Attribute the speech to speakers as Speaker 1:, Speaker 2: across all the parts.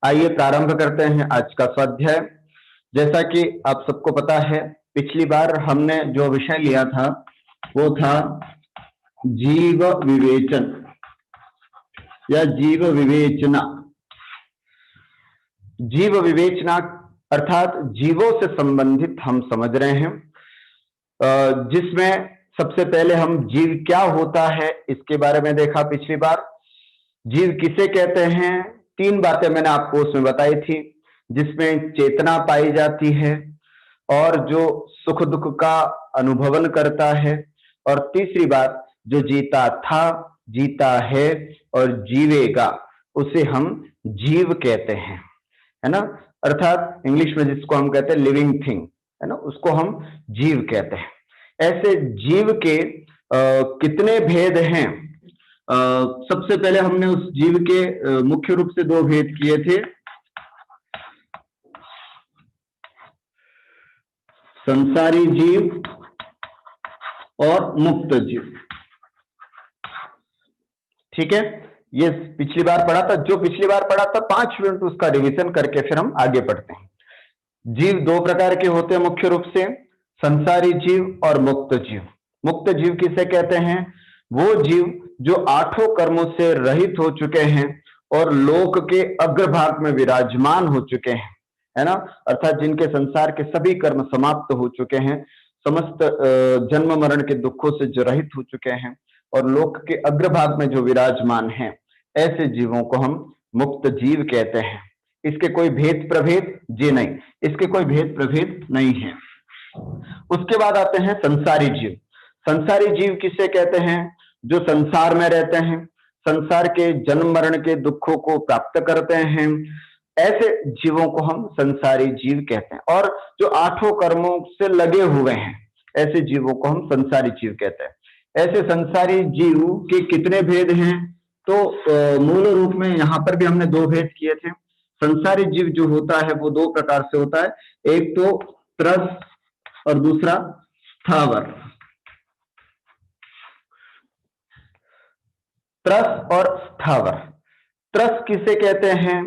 Speaker 1: आइए प्रारंभ करते हैं आज का स्वाध्याय। जैसा कि आप सबको पता है, पिछली बार हमने जो विषय लिया था वो था जीव विवेचन या जीव विवेचना। जीव विवेचना अर्थात जीवों से संबंधित हम समझ रहे हैं, जिसमें सबसे पहले हम जीव क्या होता है इसके बारे में देखा पिछली बार। जीव किसे कहते हैं, तीन बातें मैंने आपको उसमें बताई थी, जिसमें चेतना पाई जाती है और जो सुख दुख का अनुभवन करता है, और तीसरी बात जो जीता था, जीता है और जीवेगा, उसे हम जीव कहते हैं, है ना। अर्थात इंग्लिश में जिसको हम कहते हैं लिविंग थिंग, है ना, उसको हम जीव कहते हैं। ऐसे जीव के कितने भेद हैं? सबसे पहले हमने उस जीव के मुख्य रूप से दो भेद किए थे, संसारी जीव और मुक्त जीव। ठीक है, ये पिछली बार पढ़ा था। जो पिछली बार पढ़ा था 5 मिनट उसका रिवीजन करके फिर हम आगे पढ़ते हैं। जीव दो प्रकार के होते हैं मुख्य रूप से, संसारी जीव और मुक्त जीव। मुक्त जीव किसे कहते हैं? वो जीव जो आठों कर्मों से रहित हो चुके हैं और लोक के अग्रभाग में विराजमान हो चुके हैं, है ना। अर्थात जिनके संसार के सभी कर्म समाप्त हो चुके हैं, समस्त जन्म मरण के दुखों से जो रहित हो चुके हैं और लोक के अग्रभाग में जो विराजमान हैं, ऐसे जीवों को हम मुक्त जीव कहते हैं। इसके कोई भेद प्रभेद जी नहीं, इसके कोई भेद प्रभेद नहीं है। उसके बाद आते हैं संसारी जीव। संसारी जीव किसे कहते हैं? जो संसार में रहते हैं, संसार के जन्म मरण के दुखों को प्राप्त करते हैं, ऐसे जीवों को हम संसारी जीव कहते हैं। और जो आठों कर्मों से लगे हुए हैं, ऐसे जीवों को हम संसारी जीव कहते हैं। ऐसे संसारी जीव के कितने भेद हैं? तो मूल रूप में यहां पर भी हमने दो भेद किए थे। संसारी जीव जो होता है वो दो प्रकार से होता है, एक तो त्रस और दूसरा स्थावर। त्रस और स्थावर। त्रस किसे कहते हैं?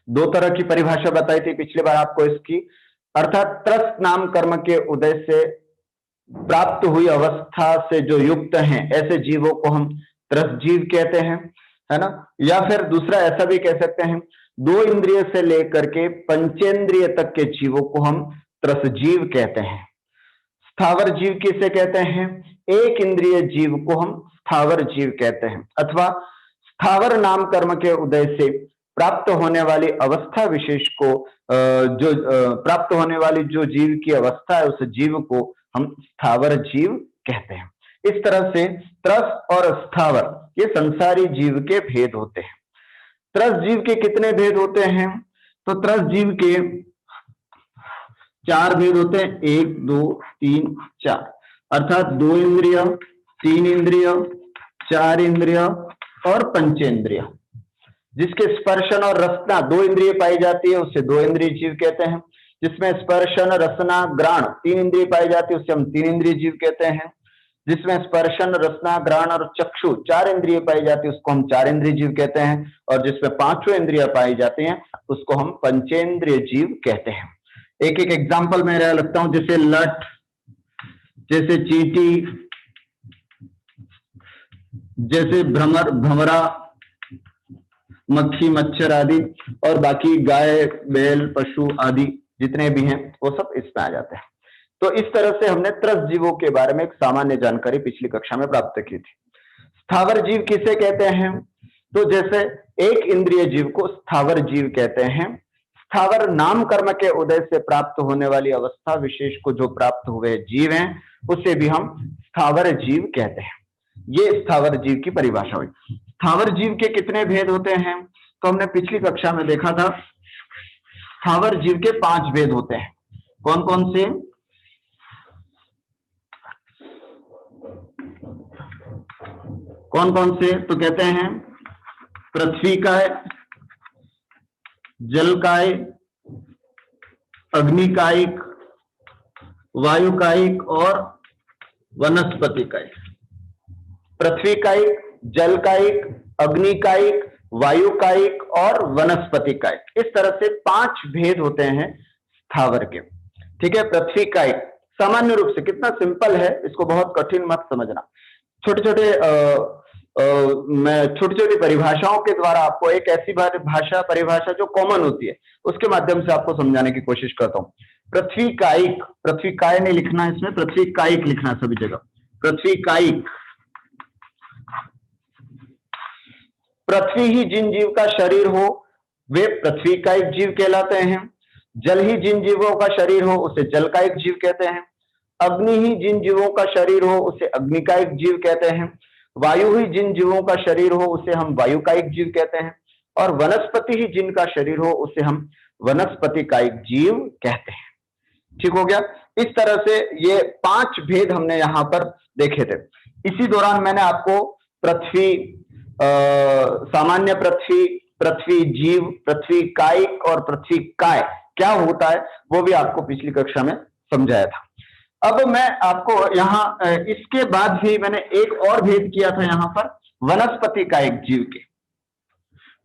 Speaker 1: दो तरह की परिभाषा बताई थी पिछली बार आपको इसकी। अर्थात त्रस नाम कर्म के उदय से प्राप्त हुई अवस्था से जो युक्त हैं, ऐसे जीवों को हम त्रस जीव कहते हैं, है ना। या फिर दूसरा ऐसा भी कह सकते हैं, दो इंद्रिय से लेकर के पंचेंद्रिय तक के जीवों को हम त्रस जीव कहते हैं। स्थावर जीव किसे कहते हैं? एक इंद्रिय जीव को हम स्थावर जीव कहते हैं, अथवा स्थावर नाम कर्म के उदय से प्राप्त होने वाली अवस्था विशेष को जो प्राप्त होने वाली जो जीव की अवस्था है, उस जीव को हम स्थावर जीव कहते हैं। इस तरह से त्रस और स्थावर ये संसारी जीव के भेद होते हैं। त्रस जीव के कितने भेद होते हैं? तो त्रस जीव के 4 भेद होते हैं, 1 2 3 4। अर्थात 2 इंद्रिय, 3 इंद्रिय, 4 इंद्रिय और पंचेंद्रिय। जिसके स्पर्शन और रसना 2 इंद्रिय पाई जाती है उसे 2 इंद्रिय जीव कहते हैं। जिसमें स्पर्शन रसना ग्राण 3 इंद्रिय पाई जाती है उसे हम 3 इंद्रिय जीव कहते हैं। जिसमें स्पर्शन रसना ग्राण और चक्षु 4 इंद्रिय पाई जाती है उसको हम 4 इंद्रिय जीव कहते हैं। और जिसमें 5 इंद्रिय पाई जाती हैं उसको हम पंचेंद्रिय जीव कहते हैं। एक एक एग्जाम्पल मैं लगता हूं, जैसे लठ, जैसे चींटी, जैसे भ्रमर, भंवरा, मक्खी, मच्छर आदि, और बाकी गाय, बैल, पशु आदि जितने भी हैं वो सब इसमें आ जाते हैं। तो इस तरह से हमने त्रस जीवों के बारे में एक सामान्य जानकारी पिछली कक्षा में प्राप्त की थी। स्थावर जीव किसे कहते हैं? तो जैसे एक इंद्रिय जीव को स्थावर जीव कहते हैं। स्थावर नाम कर्म के उदय से प्राप्त होने वाली अवस्था विशेष को जो प्राप्त हुए जीव हैं उसे भी हम स्थावर जीव कहते हैं। ये स्थावर जीव की परिभाषा हुई। स्थावर जीव के कितने भेद होते हैं? तो हमने पिछली कक्षा में देखा था, स्थावर जीव के 5 भेद होते हैं। कौन कौन से? कौन कौन से? तो कहते हैं पृथ्वी काय, जल काय, अग्निकायिक, वायुकायिक और वनस्पति कायिक। पृथ्वी कायिक, जल कायिक, अग्निकायिक, वायुकायिक और वनस्पतिकायिक। इस तरह से 5 भेद होते हैं स्थावर के। ठीक है, पृथ्वी कायिक सामान्य रूप से, कितना सिंपल है, इसको बहुत कठिन मत समझना। छोटे छोटे मैं छोटी छोटी परिभाषाओं के द्वारा आपको एक ऐसी भाषा परिभाषा जो कॉमन होती है उसके माध्यम से आपको समझाने की कोशिश करता हूं। पृथ्वी कायिक, पृथ्वी काय नहीं लिखना है इसमें, पृथ्वी कायिक लिखना है सभी जगह। पृथ्वी कायिक, पृथ्वी ही जिन जीव का शरीर हो वे पृथ्वी कायिक जीव कहलाते हैं। जल ही जिन जीवों का शरीर हो उसे जलकायिक जीव कहते हैं। अग्नि ही जिन जीवों का शरीर हो उसे अग्निकायिक जीव कहते हैं। वायु ही जिन जीवों का शरीर हो उसे हम वायुकायिक जीव कहते हैं। और वनस्पति ही जिनका शरीर हो उसे हम वनस्पतिकायिक जीव कहते हैं। ठीक हो गया। इस तरह से ये 5 भेद हमने यहां पर देखे थे। इसी दौरान मैंने आपको पृथ्वी, सामान्य पृथ्वी, पृथ्वी जीव, पृथ्वी कायिक और पृथ्वी काय क्या होता है वो भी आपको पिछली कक्षा में समझाया था। अब मैं आपको यहां इसके बाद भी मैंने एक और भेद किया था यहां पर वनस्पति कायिक जीव के।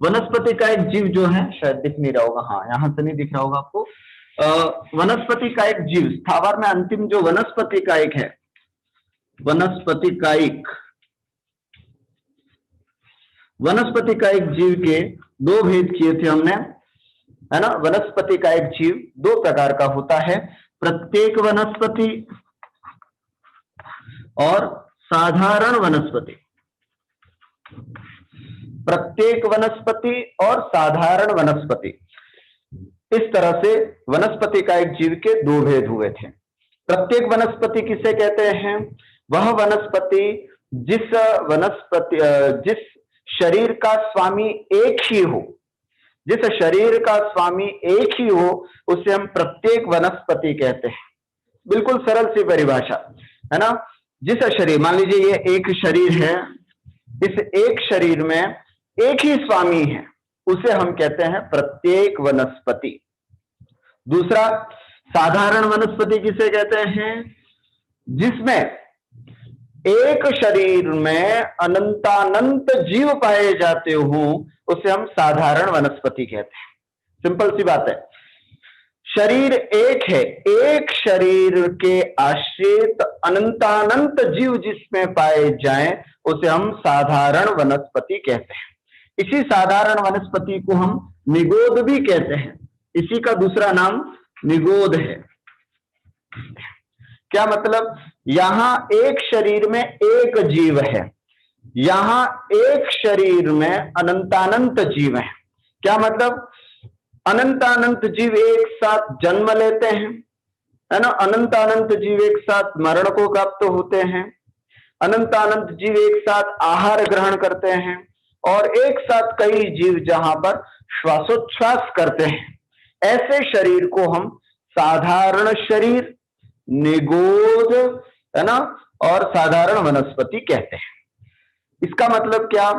Speaker 1: वनस्पति कायिक जीव जो है, शायद दिख नहीं रहा होगा, हाँ यहां से नहीं दिख रहा होगा आपको। वनस्पति कायिक जीव, स्थावर में अंतिम जो वनस्पति कायिक है, वनस्पति कायिक, वनस्पति कायिक जीव के 2 भेद किए थे हमने, है ना। वनस्पति कायिक जीव 2 प्रकार का होता है, प्रत्येक वनस्पति और साधारण वनस्पति। प्रत्येक वनस्पति और साधारण वनस्पति, इस तरह से वनस्पति कायिक जीव के 2 भेद हुए थे। प्रत्येक वनस्पति किसे कहते हैं? वह वनस्पति जिस शरीर का स्वामी एक ही हो, जिस शरीर का स्वामी एक ही हो उसे हम प्रत्येक वनस्पति कहते हैं। बिल्कुल सरल सी परिभाषा है ना। जिस शरीर, मान लीजिए ये एक शरीर है, इस एक शरीर में एक ही स्वामी है, उसे हम कहते हैं प्रत्येक वनस्पति। दूसरा, साधारण वनस्पति किसे कहते हैं? जिसमें एक शरीर में अनंतानंत जीव पाए जाते हो उसे हम साधारण वनस्पति कहते हैं। सिंपल सी बात है, शरीर एक है, एक शरीर के आश्रित अनंतानंत जीव जिसमें पाए जाएं उसे हम साधारण वनस्पति कहते हैं। इसी साधारण वनस्पति को हम निगोद भी कहते हैं। इसी का दूसरा नाम निगोद है। क्या मतलब? यहां एक शरीर में एक जीव है, यहां एक शरीर में अनंतानंत जीव हैं। क्या मतलब? अनंतानंत जीव एक साथ जन्म लेते हैं, है ना। अनंतानंत जीव एक साथ मरण को प्राप्त होते हैं, अनंतानंत जीव एक साथ आहार ग्रहण करते हैं, और एक साथ कई जीव जहां पर श्वासोच्छ्वास करते हैं। ऐसे शरीर को हम साधारण शरीर, निगोद, है ना, और साधारण वनस्पति कहते हैं। इसका मतलब क्या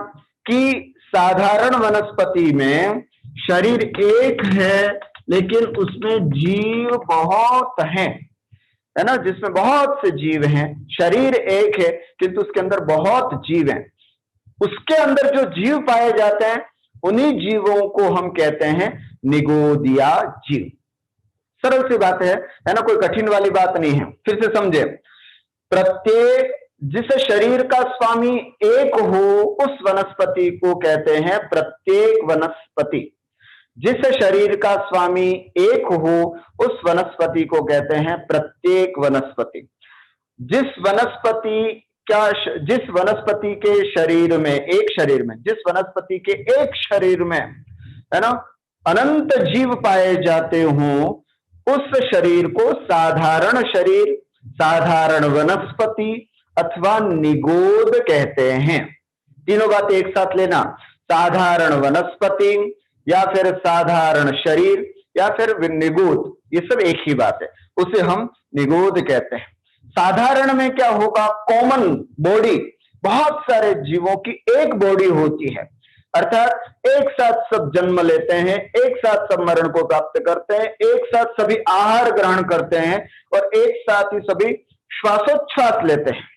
Speaker 1: कि साधारण वनस्पति में शरीर एक है लेकिन उसमें जीव बहुत हैं, है ना, जिसमें बहुत से जीव हैं। शरीर एक है किंतु उसके अंदर बहुत जीव हैं। उसके अंदर जो जीव पाए जाते हैं उन्हीं जीवों को हम कहते हैं निगोदिया जीव। सरल सी बात है ना, कोई कठिन वाली बात नहीं है। फिर से समझे, प्रत्येक जिस शरीर का स्वामी एक हो उस वनस्पति को कहते हैं प्रत्येक वनस्पति। जिस शरीर का स्वामी एक हो उस वनस्पति को कहते हैं प्रत्येक वनस्पति। जिस वनस्पति के शरीर में, एक शरीर में, जिस वनस्पति के एक शरीर में, है ना, अनंत जीव पाए जाते हों उस शरीर को साधारण शरीर, साधारण वनस्पति अथवा निगोद कहते हैं। तीनों बातें एक साथ लेना, साधारण वनस्पति या फिर साधारण शरीर या फिर निगोद, ये सब एक ही बात है, उसे हम निगोद कहते हैं। साधारण में क्या होगा? कॉमन बॉडी, बहुत सारे जीवों की एक बॉडी होती है, अर्थात एक साथ सब जन्म लेते हैं, एक साथ सब मरण को प्राप्त करते हैं, एक साथ सभी आहार ग्रहण करते हैं और एक साथ ही सभी श्वासोच्छ्वास लेते हैं।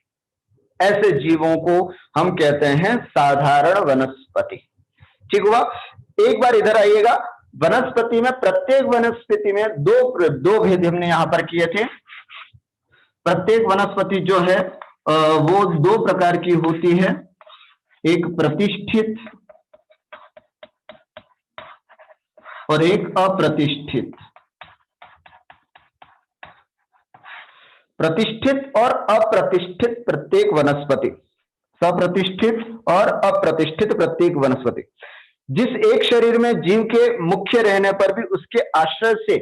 Speaker 1: ऐसे जीवों को हम कहते हैं साधारण वनस्पति। ठीक हुआ। एक बार इधर आइएगा, वनस्पति में, प्रत्येक वनस्पति में दो भेद हमने यहां पर किए थे। प्रत्येक वनस्पति जो है वो दो प्रकार की होती है, एक प्रतिष्ठित और एक अप्रतिष्ठित। प्रतिष्ठित और अप्रतिष्ठित प्रत्येक वनस्पति, सप्रतिष्ठित और अप्रतिष्ठित प्रत्येक वनस्पति। जिस एक शरीर में जीव के मुख्य रहने पर भी उसके आश्रय से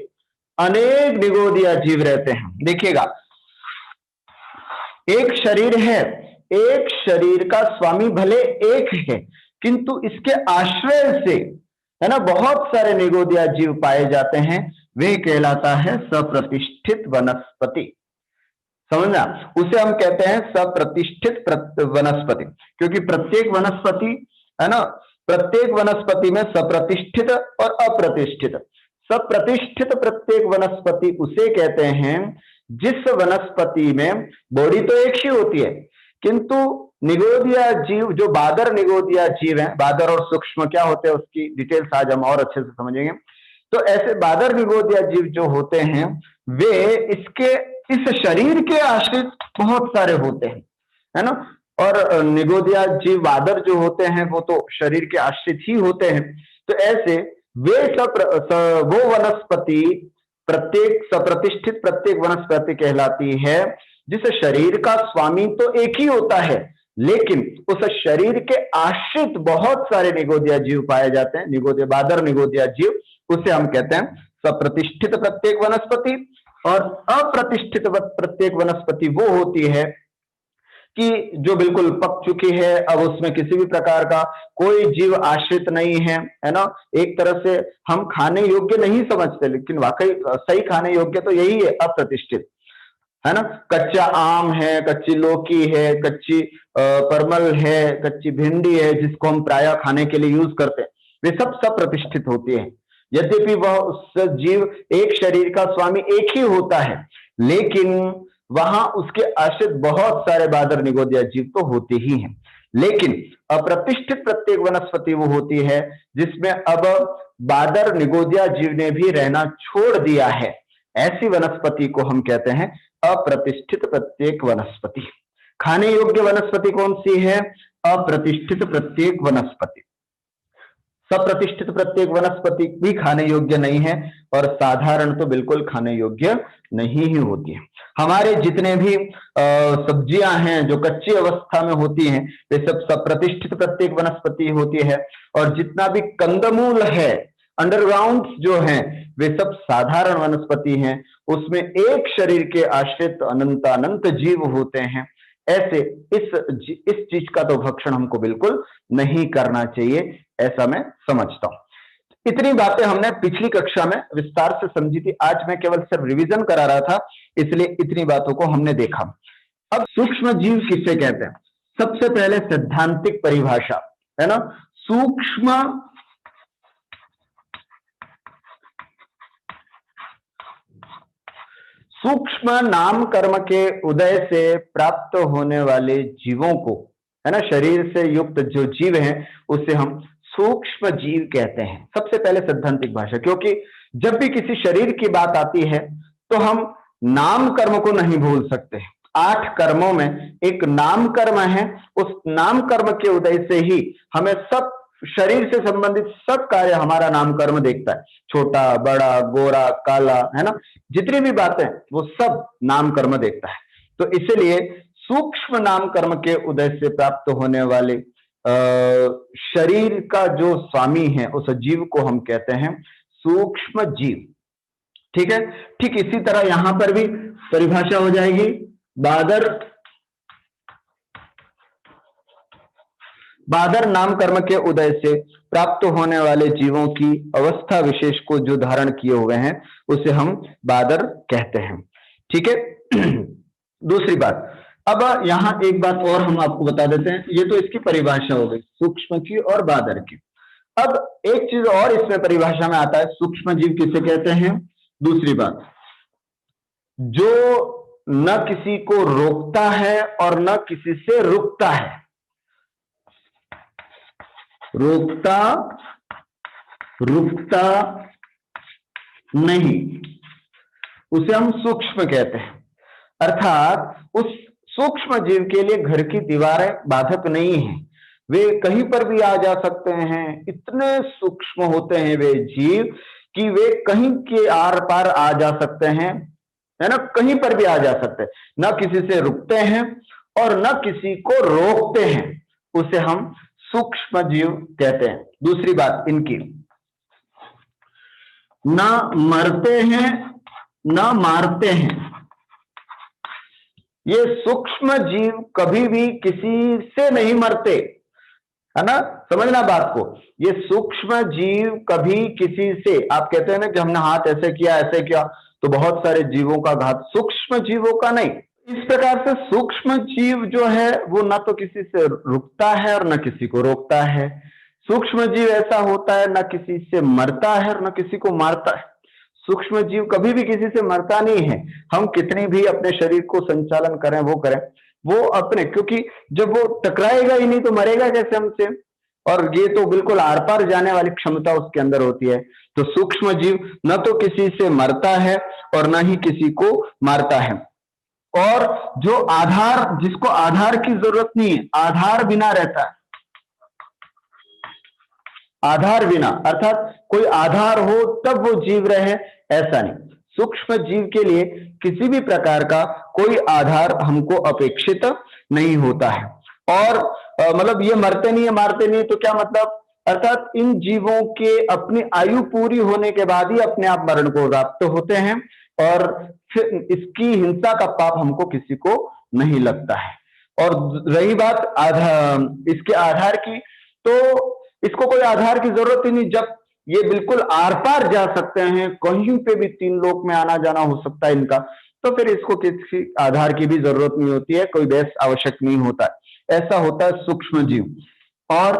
Speaker 1: अनेक निगोदिया जीव रहते हैं। देखिएगा, एक शरीर है, एक शरीर का स्वामी भले एक है, किंतु इसके आश्रय से, है ना, बहुत सारे निगोदिया जीव पाए जाते हैं। वे कहलाता है सप्रतिष्ठित वनस्पति। समझना, उसे हम कहते हैं सप्रतिष्ठित वनस्पति, क्योंकि प्रत्येक वनस्पति, है ना, प्रत्येक वनस्पति में सप्रतिष्ठित और अप्रतिष्ठित। सप्रतिष्ठित प्रत्येक वनस्पति उसे कहते हैं जिस वनस्पति में बॉडी तो एक ही होती है, किंतु निगोदिया जीव, जो बादर निगोदिया जीव हैं, बादर और सूक्ष्म क्या होते हैं उसकी डिटेल्स आज हम और अच्छे से समझेंगे। तो ऐसे बादर निगोदिया जीव जो होते हैं वे इसके इस शरीर के आश्रित बहुत सारे होते हैं, है ना। और निगोदिया जीव बादर जो होते हैं वो तो शरीर के आश्रित ही होते हैं। तो ऐसे वे वो वनस्पति, प्रत्येक सप्रतिष्ठित प्रत्येक वनस्पति कहलाती है जिस शरीर का स्वामी तो एक ही होता है, लेकिन उस शरीर के आश्रित बहुत सारे निगोदिया जीव पाए जाते हैं, निगोदिया बादर निगोदिया जीव, उसे हम कहते हैं सप्रतिष्ठित प्रत्येक वनस्पति। और अप्रतिष्ठित प्रत्येक वनस्पति वो होती है कि जो बिल्कुल पक चुकी है, अब उसमें किसी भी प्रकार का कोई जीव आश्रित नहीं है ना। एक तरह से हम खाने योग्य नहीं समझते, लेकिन वाकई सही खाने योग्य तो यही है, अप्रतिष्ठित, है ना। कच्चा आम है, कच्ची लौकी है, कच्ची परमल है, कच्ची भिंडी है, जिसको हम प्रायः खाने के लिए यूज करते हैं, वे सब सप्रतिष्ठित होती है। यद्यपि वह उस जीव एक शरीर का स्वामी एक ही होता है, लेकिन वहां उसके आश्रित बहुत सारे बादर निगोदिया जीव तो होते ही हैं। लेकिन अप्रतिष्ठित प्रत्येक वनस्पति वो होती है जिसमें अब बादर निगोदिया जीव ने भी रहना छोड़ दिया है। ऐसी वनस्पति को हम कहते हैं अप्रतिष्ठित प्रत्येक वनस्पति। खाने योग्य वनस्पति कौन सी है? अप्रतिष्ठित प्रत्येक वनस्पति। सप्रतिष्ठित प्रत्येक वनस्पति भी खाने योग्य नहीं है, और साधारण तो बिल्कुल खाने योग्य नहीं ही होती है। हमारे जितने भी सब्जियां हैं जो कच्ची अवस्था में होती हैं, वे सब सप्रतिष्ठित प्रत्येक वनस्पति होती है। और जितना भी कंदमूल है, अंडरग्राउंड जो हैं, वे सब साधारण वनस्पति हैं। उसमें एक शरीर के आश्रित अनंत जीव होते हैं। ऐसे इस चीज का तो भक्षण हमको बिल्कुल नहीं करना चाहिए, ऐसा मैं समझता हूं। इतनी बातें हमने पिछली कक्षा में विस्तार से समझी थी। आज मैं केवल सिर्फ रिवीजन करा रहा था, इसलिए इतनी बातों को हमने देखा। अब सूक्ष्म जीव किसे कहते हैं? सबसे पहले सैद्धांतिक परिभाषा, है ना। सूक्ष्म नाम कर्म के उदय से प्राप्त होने वाले जीवों को, है ना, शरीर से युक्त जो जीव हैं उसे हम सूक्ष्म जीव कहते हैं। सबसे पहले सैद्धांतिक भाषा, क्योंकि जब भी किसी शरीर की बात आती है तो हम नाम कर्म को नहीं भूल सकते। 8 कर्मों में एक नाम कर्म है, उस नाम कर्म के उदय से ही हमें सब शरीर से संबंधित सब कार्य हमारा नाम कर्म देखता है। छोटा बड़ा गोरा काला, है ना, जितनी भी बातें वो सब नाम कर्म देखता है। तो इसलिए सूक्ष्म नाम कर्म के उदय से प्राप्त होने वाले शरीर का जो स्वामी है उस जीव को हम कहते हैं सूक्ष्म जीव। ठीक है। ठीक इसी तरह यहां पर भी परिभाषा हो जाएगी। बादर नाम कर्म के उदय से प्राप्त होने वाले जीवों की अवस्था विशेष को जो धारण किए हुए हैं उसे हम बादर कहते हैं। ठीक है। दूसरी बात, अब यहां एक बात और हम आपको बता देते हैं। ये तो इसकी परिभाषा हो गई सूक्ष्म की और बादर की। अब एक चीज और इसमें परिभाषा में आता है, सूक्ष्म जीव किसे कहते हैं। दूसरी बात, जो न किसी को रोकता है और न किसी से रुकता है। रोकता रुकता नहीं, उसे हम सूक्ष्म कहते हैं। अर्थात उस सूक्ष्म जीव के लिए घर की दीवारें बाधक नहीं है, वे कहीं पर भी आ जा सकते हैं। इतने सूक्ष्म होते हैं वे जीव कि वे कहीं के आर पार आ जा सकते हैं, है ना, कहीं पर भी आ जा सकते हैं, न किसी से रुकते हैं और न किसी को रोकते हैं, उसे हम सूक्ष्म जीव कहते हैं। दूसरी बात इनकी, ना मरते हैं ना मारते हैं। ये सूक्ष्म जीव कभी भी किसी से नहीं मरते, है ना, समझना बात को। ये सूक्ष्म जीव कभी किसी से, आप कहते हैं ना कि हमने हाथ ऐसे किया तो बहुत सारे जीवों का घात, सूक्ष्म जीवों का नहीं। इस प्रकार से सूक्ष्म जीव जो है वो ना तो किसी से रुकता है और न किसी को रोकता है। सूक्ष्म जीव ऐसा होता है ना किसी से मरता है और न किसी को मारता है। सूक्ष्म जीव कभी भी किसी से मरता नहीं है। हम कितनी भी अपने शरीर को संचालन करें वो करें, वो अपने, क्योंकि जब वो टकराएगा ही नहीं तो मरेगा कैसे हमसे, और ये तो बिल्कुल आर पार जाने वाली क्षमता उसके अंदर होती है। तो सूक्ष्म जीव न तो किसी से मरता है और न ही किसी को मारता है। और जो आधार, जिसको आधार की जरूरत नहीं है, आधार बिना रहता है, आधार बिना, अर्थात कोई आधार हो तब वो जीव रहे, ऐसा नहीं। सूक्ष्म जीव के लिए किसी भी प्रकार का कोई आधार हमको अपेक्षित नहीं होता है। और मतलब ये मरते नहीं है मारते नहीं, तो क्या मतलब, अर्थात इन जीवों के अपनी आयु पूरी होने के बाद ही अपने आप मरण को प्राप्त होते हैं, और फिर इसकी हिंसा का पाप हमको किसी को नहीं लगता है। और रही बात इसके आधार की, तो इसको कोई आधार की जरूरत ही नहीं। जब ये बिल्कुल आर पार जा सकते हैं, कहीं पे भी तीन लोक में आना जाना हो सकता है इनका, तो फिर इसको किसी आधार की भी जरूरत नहीं होती है, कोई बेस आवश्यक नहीं होता। ऐसा होता है सूक्ष्म जीव। और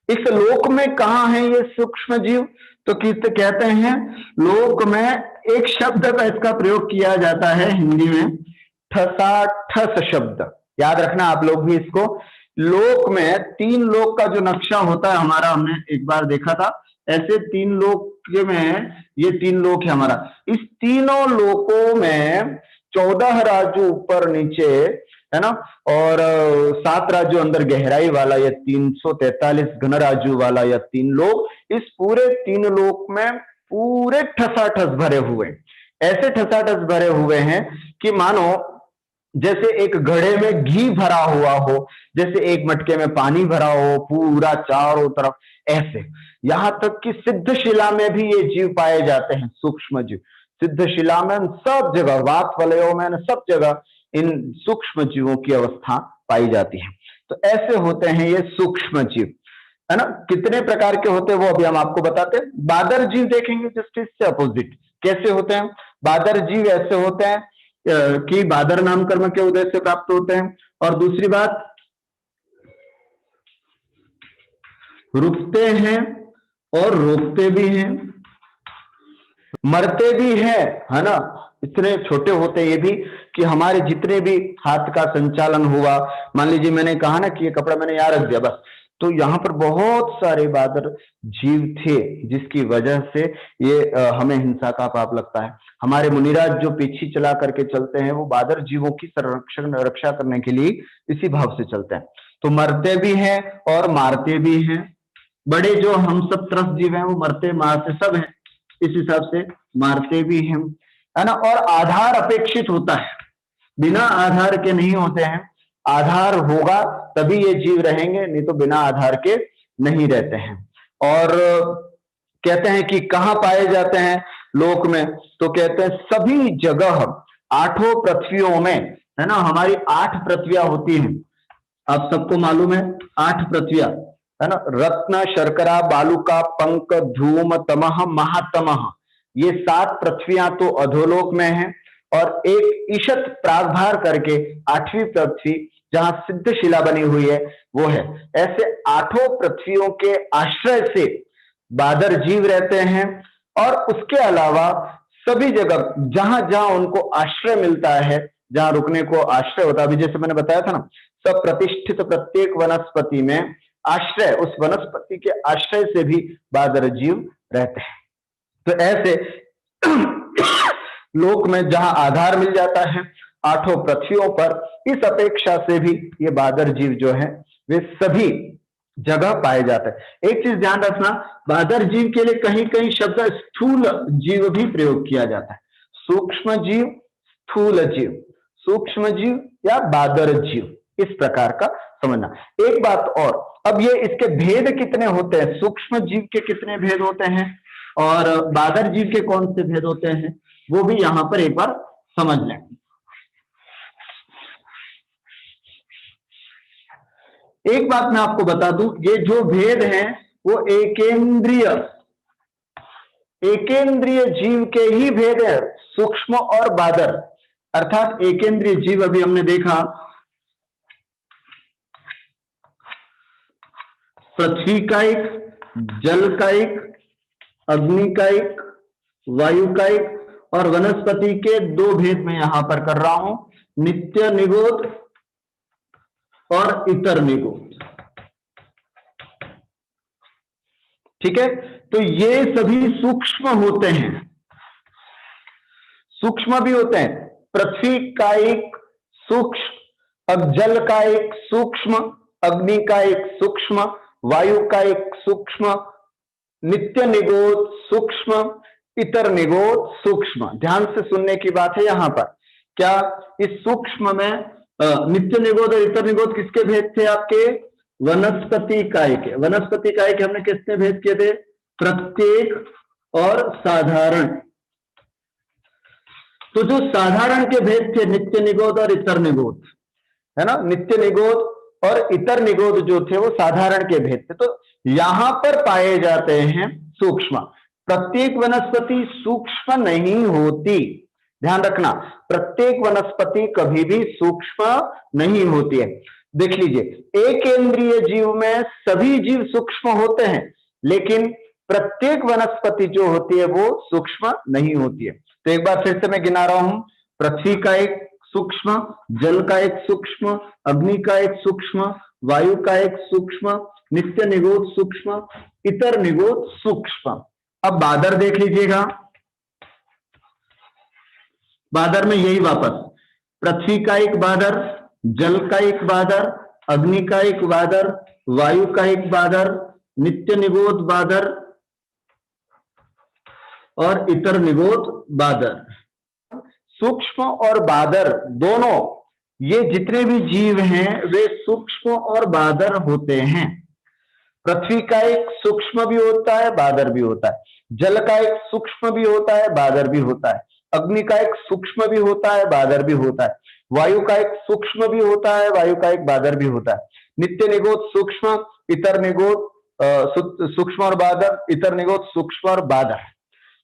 Speaker 1: इस लोक में कहाँ है ये सूक्ष्म जीव, तो कहते हैं लोक में एक शब्द का इसका प्रयोग किया जाता है हिंदी में, ठसाठस शब्द। याद रखना आप लोग भी इसको। लोक में तीन लोक का जो नक्शा होता है हमारा, हमने एक बार देखा था, ऐसे तीन लोक में, ये तीन लोक है हमारा। इस तीनों लोकों में 14 राज्य ऊपर नीचे, है ना, और 7 राज्यों अंदर गहराई वाला यह 343 घन राज्यों वाला यह तीन लोक, इस पूरे तीन लोक में पूरे ठसाठस भरे हुए, ऐसे ठसाठस भरे हुए हैं कि मानो जैसे एक घड़े में घी भरा हुआ हो, जैसे एक मटके में पानी भरा हो, पूरा चारों तरफ ऐसे। यहां तक कि सिद्ध शिला में भी ये जीव पाए जाते हैं, सूक्ष्म जीव। सिद्ध शिला में सब जगह, वात वलयों में सब जगह इन सूक्ष्म जीवों की अवस्था पाई जाती है। तो ऐसे होते हैं ये सूक्ष्म जीव, है ना। कितने प्रकार के होते हैं वो अभी हम आपको बताते हैं। बादर जीव देखेंगे जस्ट इससे अपोजिट कैसे होते हैं। बादर जीव ऐसे होते हैं कि बादर नाम कर्म के उदय से प्राप्त होते हैं। और दूसरी बात, रुकते हैं और रोकते भी हैं, मरते भी है ना। इतने छोटे होते हैं ये भी कि हमारे जितने भी हाथ का संचालन हुआ, मान लीजिए मैंने कहा ना कि ये कपड़ा मैंने यहाँ रख दिया बस, तो यहाँ पर बहुत सारे बादर जीव थे जिसकी वजह से ये हमें हिंसा का पाप लगता है। हमारे मुनिराज जो पीछे चला करके चलते हैं वो बादर जीवों की रक्षा करने के लिए इसी भाव से चलते हैं। तो मरते भी हैं और मारते भी हैं। बड़े जो हम सब त्रस्त जीव हैं वो मरते मारते सब हैं, इस हिसाब से मारते भी हैं, है ना। और आधार अपेक्षित होता है, बिना आधार के नहीं होते हैं। आधार होगा तभी ये जीव रहेंगे, नहीं तो बिना आधार के नहीं रहते हैं। और कहते हैं कि कहाँ पाए जाते हैं लोक में, तो कहते हैं सभी जगह, आठों पृथ्वियों में, है ना। हमारी 8 पृथ्वियां होती हैं, आप सबको मालूम है 8 पृथ्वियां, है ना। रत्न, शर्करा, बालुका, पंक, धूम, तमह, महातमह, ये 7 पृथ्वियां तो अधोलोक में हैं। और एक ईशत प्रागभार करके 8वीं पृथ्वी जहां सिद्ध शिला बनी हुई है वो है। ऐसे 8 पृथ्वियों के आश्रय से बादर जीव रहते हैं। और उसके अलावा सभी जगह जहां जहां उनको आश्रय मिलता है, जहां रुकने को आश्रय होता है, अभी जैसे मैंने बताया था ना, सब प्रतिष्ठित प्रत्येक वनस्पति में आश्रय, उस वनस्पति के आश्रय से भी बादर जीव रहते हैं। तो ऐसे लोक में जहां आधार मिल जाता है आठों पृथ्वियों पर, इस अपेक्षा से भी ये बादर जीव जो है वे सभी जगह पाए जाते हैं। एक चीज ध्यान रखना, बादर जीव के लिए कहीं कहीं शब्द स्थूल जीव भी प्रयोग किया जाता है। सूक्ष्म जीव, स्थूल जीव, सूक्ष्म जीव या बादर जीव, इस प्रकार का समझना। एक बात और, अब ये इसके भेद कितने होते हैं, सूक्ष्म जीव के कितने भेद होते हैं और बादर जीव के कौन से भेद होते हैं, वो भी यहां पर एक बार समझ लें। एक बात मैं आपको बता दूं, ये जो भेद हैं वो एकेंद्रिय जीव के ही भेद है, सूक्ष्म और बादर। अर्थात एकेंद्रिय जीव अभी हमने देखा पृथ्वी का एक, जल का एक, अग्नि का एक, वायु का एक, और वनस्पति के दो भेद में यहां पर कर रहा हूं, नित्य निगोद और इतर निगोद। ठीक है, तो ये सभी सूक्ष्म होते हैं, सूक्ष्म भी होते हैं। पृथ्वी का एक सूक्ष्म, अब जल का एक सूक्ष्म, अग्नि का एक सूक्ष्म, वायु का एक सूक्ष्म, नित्य निगोद सूक्ष्म, इतर निगोद सूक्ष्म। ध्यान से सुनने की बात है यहां पर। क्या इस सूक्ष्म में नित्य निगोद और इतर निगोद किसके भेद थे आपके, वनस्पति काय के। वनस्पति काय के हमने किसने भेद किए थे, प्रत्येक और साधारण। तो जो साधारण के भेद थे नित्य निगोद और इतर निगोद, है ना, नित्य निगोद और इतर निगोद जो थे वो साधारण के भेद थे। तो यहां पर पाए जाते हैं सूक्ष्म। प्रत्येक वनस्पति सूक्ष्म नहीं होती, ध्यान रखना, प्रत्येक वनस्पति कभी भी सूक्ष्म नहीं होती है। देख लीजिए, एक केंद्रीय जीव में सभी जीव सूक्ष्म होते हैं, लेकिन प्रत्येक वनस्पति जो होती है वो सूक्ष्म नहीं होती है। तो एक बार फिर से मैं गिना रहा हूं, पृथ्वी का एक सूक्ष्म, जल का एक सूक्ष्म, अग्नि का एक सूक्ष्म, वायु का एक सूक्ष्म, नित्य निगोद सूक्ष्म, इतर निगोद सूक्ष्म। अब बादर देख लीजिएगा, बादर में यही वापस, पृथ्वी का एक बादर, जल का एक बादर, अग्नि का एक बादर, वायु का एक बादर, नित्य निगोद बादर और इतर निगोद बादर। सूक्ष्म और बादर दोनों, ये जितने भी जीव हैं वे सूक्ष्म और बादर होते हैं। पृथ्वी का एक सूक्ष्म भी होता है, बादर भी होता है, जल का एक सूक्ष्म भी होता है, बादर भी होता है, अग्नि का एक सूक्ष्म भी होता है, बादर भी होता है, वायु का एक सूक्ष्म भी होता है, वायु का एक बादर भी होता है, नित्य निगोद सूक्ष्म, इतर निगोद सूक्ष्म और बादर, इतर निगोद सूक्ष्म और बादर।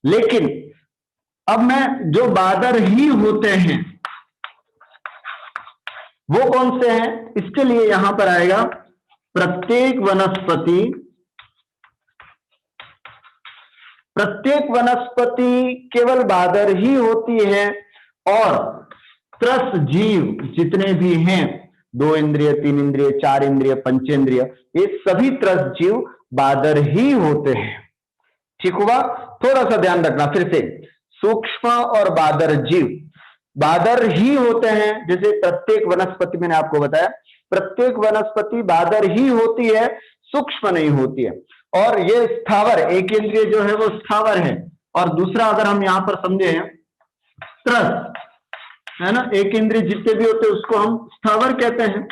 Speaker 1: लेकिन अब मैं जो बादर ही होते हैं वो कौन से हैं, इसके लिए यहां पर आएगा प्रत्येक वनस्पति केवल बादर ही होती है, और त्रस जीव जितने भी हैं, 2 इंद्रिय, 3 इंद्रिय, 4 इंद्रिय, पंचेंद्रिय, ये सभी त्रस जीव बादर ही होते हैं। ठीक हुआ, थोड़ा सा ध्यान रखना फिर से, सूक्ष्म और बादर जीव बादर ही होते हैं। जैसे प्रत्येक वनस्पति, मैंने आपको बताया प्रत्येक वनस्पति बादर ही होती है, सूक्ष्म नहीं होती है। और ये स्थावर, एक इंद्रिय जो है वो स्थावर है, और दूसरा अगर हम यहां पर समझे त्रस, है ना, एक इंद्रिय जितने भी होते हैं उसको हम स्थावर कहते हैं।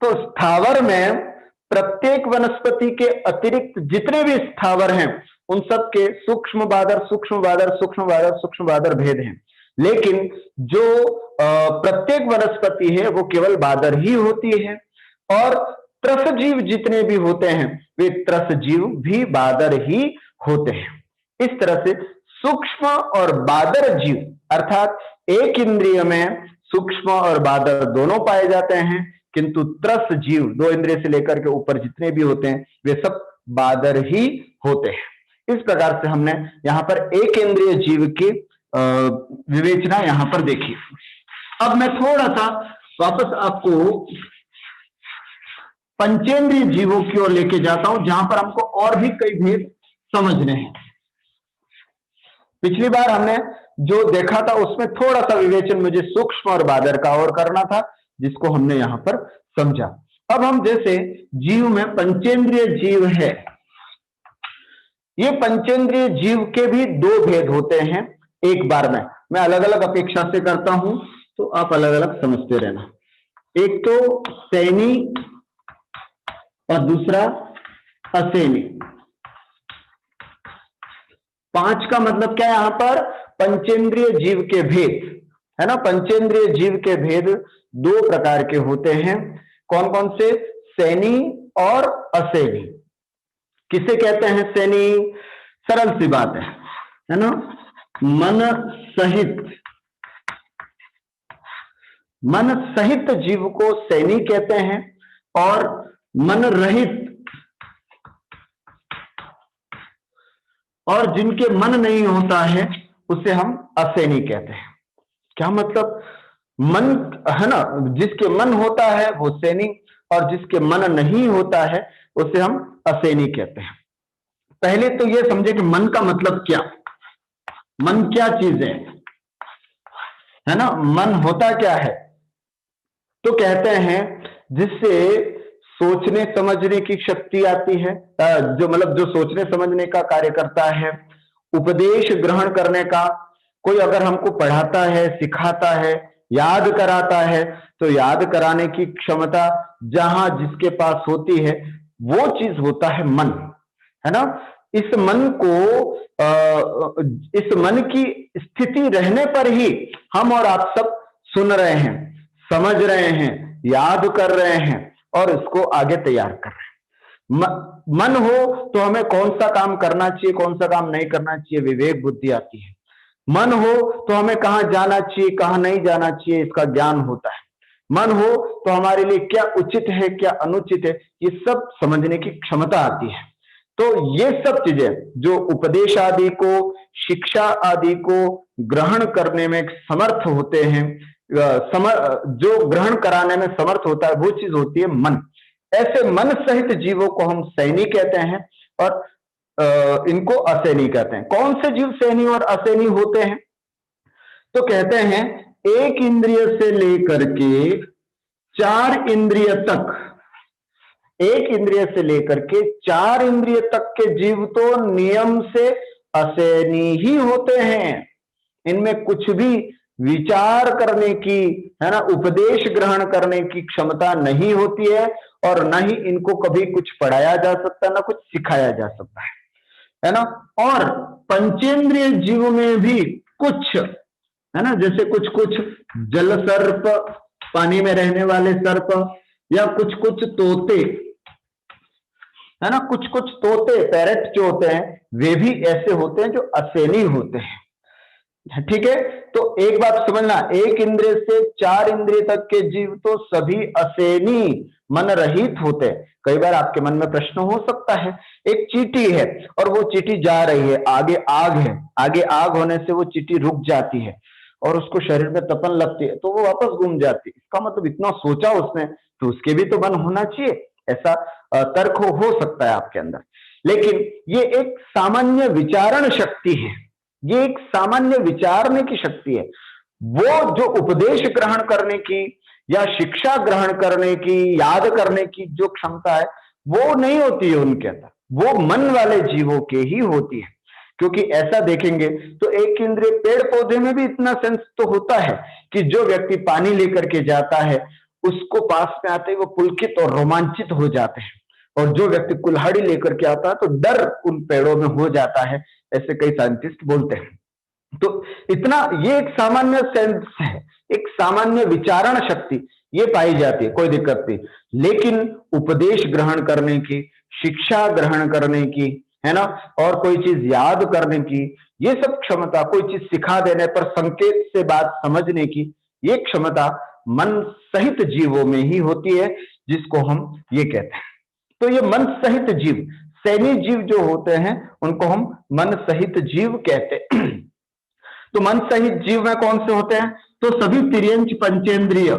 Speaker 1: तो स्थावर में प्रत्येक वनस्पति के अतिरिक्त जितने भी स्थावर हैं उन सब के सूक्ष्म बादर, सूक्ष्म बादर, सूक्ष्म बादर, सूक्ष्म बादर भेद हैं। लेकिन जो प्रत्येक वनस्पति है वो केवल बादर ही होती है, और त्रस जीव जितने भी होते हैं वे त्रस जीव भी बादर ही होते हैं। इस तरह से सूक्ष्म और बादर जीव, अर्थात एक इंद्रिय में सूक्ष्म और बादर दोनों पाए जाते हैं, किंतु त्रस जीव 2 इंद्रिय से लेकर के ऊपर जितने भी होते हैं वे सब बादर ही होते हैं। इस प्रकार से हमने यहां पर एक इंद्रिय जीव की विवेचना यहां पर देखी। अब मैं थोड़ा सा वापस आपको पंचेंद्रिय जीवों की ओर लेके जाता हूं, जहां पर हमको और भी कई भेद समझने हैं। पिछली बार हमने जो देखा था उसमें थोड़ा सा विवेचन मुझे सूक्ष्म और बादर का और करना था, जिसको हमने यहां पर समझा। अब हम जैसे जीव में पंचेंद्रिय जीव है, ये पंचेंद्रिय जीव के भी दो भेद होते हैं एक बार में। मैं अलग अलग अपेक्षा से करता हूं तो आप अलग अलग समझते रहना। एक तो सैनी और दूसरा असेनी। 5 का मतलब क्या है यहां पर? पंचेंद्रिय जीव के भेद, है ना। पंचेंद्रिय जीव के भेद दो प्रकार के होते हैं। कौन कौन से? सैनी और असेनी। किसे कहते हैं सैनी? सरल सी बात है ना। मन सहित जीव को सैनी कहते हैं और मन रहित और जिनके मन नहीं होता है उसे हम असेनी कहते हैं। क्या मतलब? मन है ना, जिसके मन होता है वो सैनी और जिसके मन नहीं होता है उसे हम असेनी कहते हैं। पहले तो ये समझे कि मन का मतलब क्या, मन क्या चीज है ना। मन होता क्या है? तो कहते हैं जिससे सोचने समझने की शक्ति आती है, जो मतलब जो सोचने समझने का कार्य करता है, उपदेश ग्रहण करने का। कोई अगर हमको पढ़ाता है, सिखाता है, याद कराता है, तो याद कराने की क्षमता जहां जिसके पास होती है वो चीज होता है मन, है ना। इस मन को इस मन की स्थिति रहने पर ही हम और आप सब सुन रहे हैं, समझ रहे हैं, याद कर रहे हैं और इसको आगे तैयार कर रहे हैं। मन हो तो हमें कौन सा काम करना चाहिए, कौन सा काम नहीं करना चाहिए, विवेक बुद्धि आती है। मन हो तो हमें कहां जाना चाहिए, कहां नहीं जाना चाहिए, इसका ज्ञान होता है। मन हो तो हमारे लिए क्या उचित है, क्या अनुचित है, ये सब समझने की क्षमता आती है। तो ये सब चीजें जो उपदेश आदि को, शिक्षा आदि को ग्रहण करने में समर्थ होते हैं, जो ग्रहण कराने में समर्थ होता है, वो चीज होती है मन। ऐसे मन सहित जीवों को हम सैनी कहते हैं और इनको असैनी कहते हैं। कौन से जीव सैनी और असैनी होते हैं? तो कहते हैं एक इंद्रिय से लेकर के 4 इंद्रिय तक, एक इंद्रिय से लेकर के 4 इंद्रिय तक के जीव तो नियम से असैनी ही होते हैं। इनमें कुछ भी विचार करने की, है ना, उपदेश ग्रहण करने की क्षमता नहीं होती है और न ही इनको कभी कुछ पढ़ाया जा सकता, ना कुछ सिखाया जा सकता है ना। और पंचेंद्रिय जीव में भी कुछ, है ना, जैसे कुछ कुछ जल सर्प, पानी में रहने वाले सर्प, या कुछ कुछ तोते, है ना, कुछ कुछ तोते, पैरेट जो होते हैं, वे भी ऐसे होते हैं जो असैनी होते हैं। ठीक है, तो एक बात समझना, एक इंद्रिय से 4 इंद्रिय तक के जीव तो सभी असैनी, मन रहित होते हैं। कई बार आपके मन में प्रश्न हो सकता है, एक चींटी है और वो चींटी जा रही है, आगे आग है, आगे आग होने से वो चींटी रुक जाती है और उसको शरीर में तपन लगती है तो वो वापस घूम जाती है। इसका मतलब इतना सोचा उसने, तो उसके भी तो मन होना चाहिए, ऐसा तर्क हो सकता है आपके अंदर। लेकिन ये एक सामान्य विचारण शक्ति है, ये एक सामान्य विचारने की शक्ति है। वो जो उपदेश ग्रहण करने की या शिक्षा ग्रहण करने की, याद करने की जो क्षमता है, वो नहीं होती है उनके अंदर, वो मन वाले जीवों के ही होती है। क्योंकि ऐसा देखेंगे तो एक इंद्रिय, पेड़ पौधे में भी इतना सेंस तो होता है कि जो व्यक्ति पानी लेकर के जाता है उसको पास में आते ही वो पुलकित और रोमांचित हो जाते हैं, और जो व्यक्ति कुल्हाड़ी लेकर के आता है तो डर उन पेड़ों में हो जाता है, ऐसे कई साइंटिस्ट बोलते हैं। तो इतना ये एक सामान्य सेंस है, एक सामान्य विचारण शक्ति ये पाई जाती है, कोई दिक्कत नहीं। लेकिन उपदेश ग्रहण करने की, शिक्षा ग्रहण करने की, है ना, और कोई चीज याद करने की, ये सब क्षमता, कोई चीज सिखा देने पर संकेत से बात समझने की, ये क्षमता मन सहित जीवों में ही होती है, जिसको हम ये कहते हैं। तो ये मन सहित जीव, सैनी जीव जो होते हैं उनको हम मन सहित जीव कहते हैं। तो मन सहित जीव में कौन से होते हैं? तो सभी तिर्यंच पंचेंद्रिय,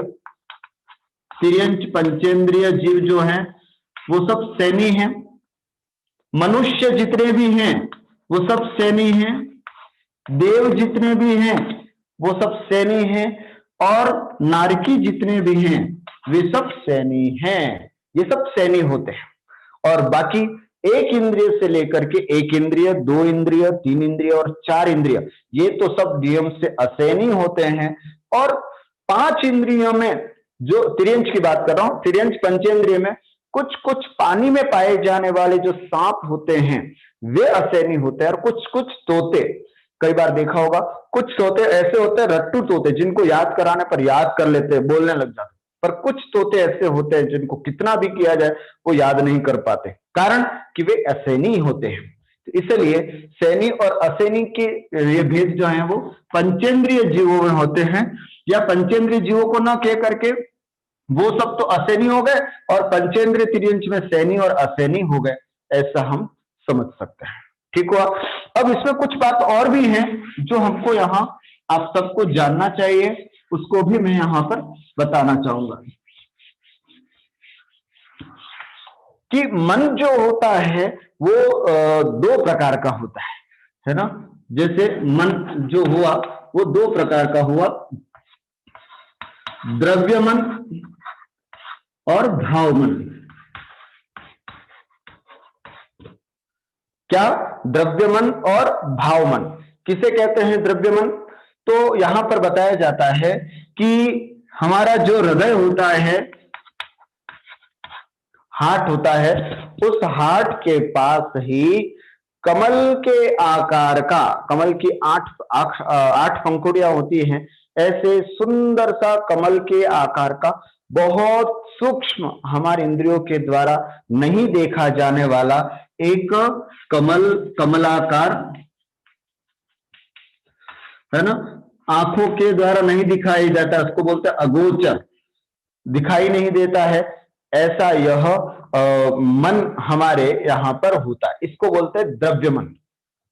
Speaker 1: तिर्यंच पंचेंद्रिय जीव जो हैं वो सब सैनी हैं। मनुष्य जितने भी हैं वो सब सैनी हैं। देव जितने भी हैं वो सब सैनी हैं। और नारकी जितने भी हैं वे सब सैनी हैं। ये सब सैनी होते हैं। और बाकी एक इंद्रिय से लेकर के एक इंद्रिय, दो इंद्रिय, तीन इंद्रिय और चार इंद्रिय, ये तो सब नियम से असैनी होते हैं। और पांच इंद्रियों में, जो तिर्यंच की बात कर रहा हूं, तिर्यंच पंचेंद्रिय में कुछ कुछ पानी में पाए जाने वाले जो सांप होते हैं वे असैनी होते हैं। और कुछ कुछ तोते, कई बार देखा होगा, कुछ तोते ऐसे होते हैं रट्टू तोते, जिनको याद कराने पर याद कर लेते हैं, बोलने लग जाते। पर कुछ तोते ऐसे होते हैं जिनको कितना भी किया जाए वो याद नहीं कर पाते, कारण कि वे असैनी होते हैं। तो इसलिए सैनी और असैनी के ये भेद जो है वो पंचेंद्रिय जीवों में होते हैं, या पंचेंद्रिय जीवों को न कह करके वो सब तो असैनी हो गए और पंचेंद्रिय तिर्यंच में सैनी और असैनी हो गए, ऐसा हम समझ सकते हैं। ठीक हुआ। अब इसमें कुछ बात और भी है जो हमको यहाँ आप सबको जानना चाहिए, उसको भी मैं यहाँ पर बताना चाहूंगा कि मन जो होता है वो दो प्रकार का होता है ना। जैसे मन जो हुआ वो दो प्रकार का हुआ, द्रव्य मन और भाव मन। क्या? द्रव्य मन और भाव मन। किसे कहते हैं द्रव्य मन? तो यहां पर बताया जाता है कि हमारा जो हृदय होता है, हार्ट होता है, उस हार्ट के पास ही कमल के आकार का, कमल की आठ पंखुड़ियां होती हैं, ऐसे सुंदर सा कमल के आकार का बहुत सूक्ष्म, हमारे इंद्रियों के द्वारा नहीं देखा जाने वाला एक कमलाकार, है ना, आंखों के द्वारा नहीं दिखाई जाता, उसको बोलते हैं अगोचर, दिखाई नहीं देता है, ऐसा यह मन हमारे यहां पर होता है। इसको बोलते हैं द्रव्य मन।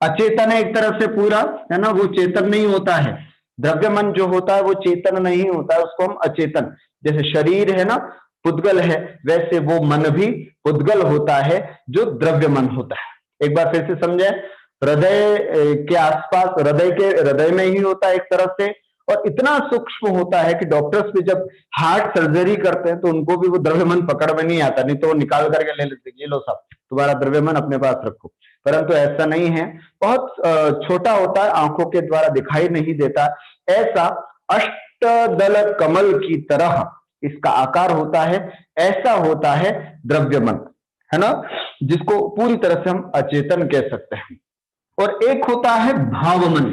Speaker 1: अचेतन है एक तरफ से पूरा, है ना, वो चेतन नहीं होता है। द्रव्य मन जो होता है वो चेतन नहीं होता है, उसको हम अचेतन, जैसे शरीर है ना पुद्गल है, वैसे वो मन भी पुद्गल होता है जो द्रव्य मन होता है। एक बार फिर से समझे, हृदय के आसपास, हृदय में ही होता है एक तरफ से, और इतना सूक्ष्म होता है कि डॉक्टर्स भी जब हार्ट सर्जरी करते हैं तो उनको भी वो द्रव्य मन पकड़ में नहीं आता, नहीं तो वो निकाल करके ले लेते, ये लो साहब तुम्हारा द्रव्य मन अपने पास रखो। परंतु ऐसा नहीं है, बहुत छोटा होता है, आंखों के द्वारा दिखाई नहीं देता। ऐसा अष्टदल कमल की तरह इसका आकार होता है, ऐसा होता है द्रव्य मन, है ना, जिसको पूरी तरह से हम अचेतन कह सकते हैं। और एक होता है भाव मन।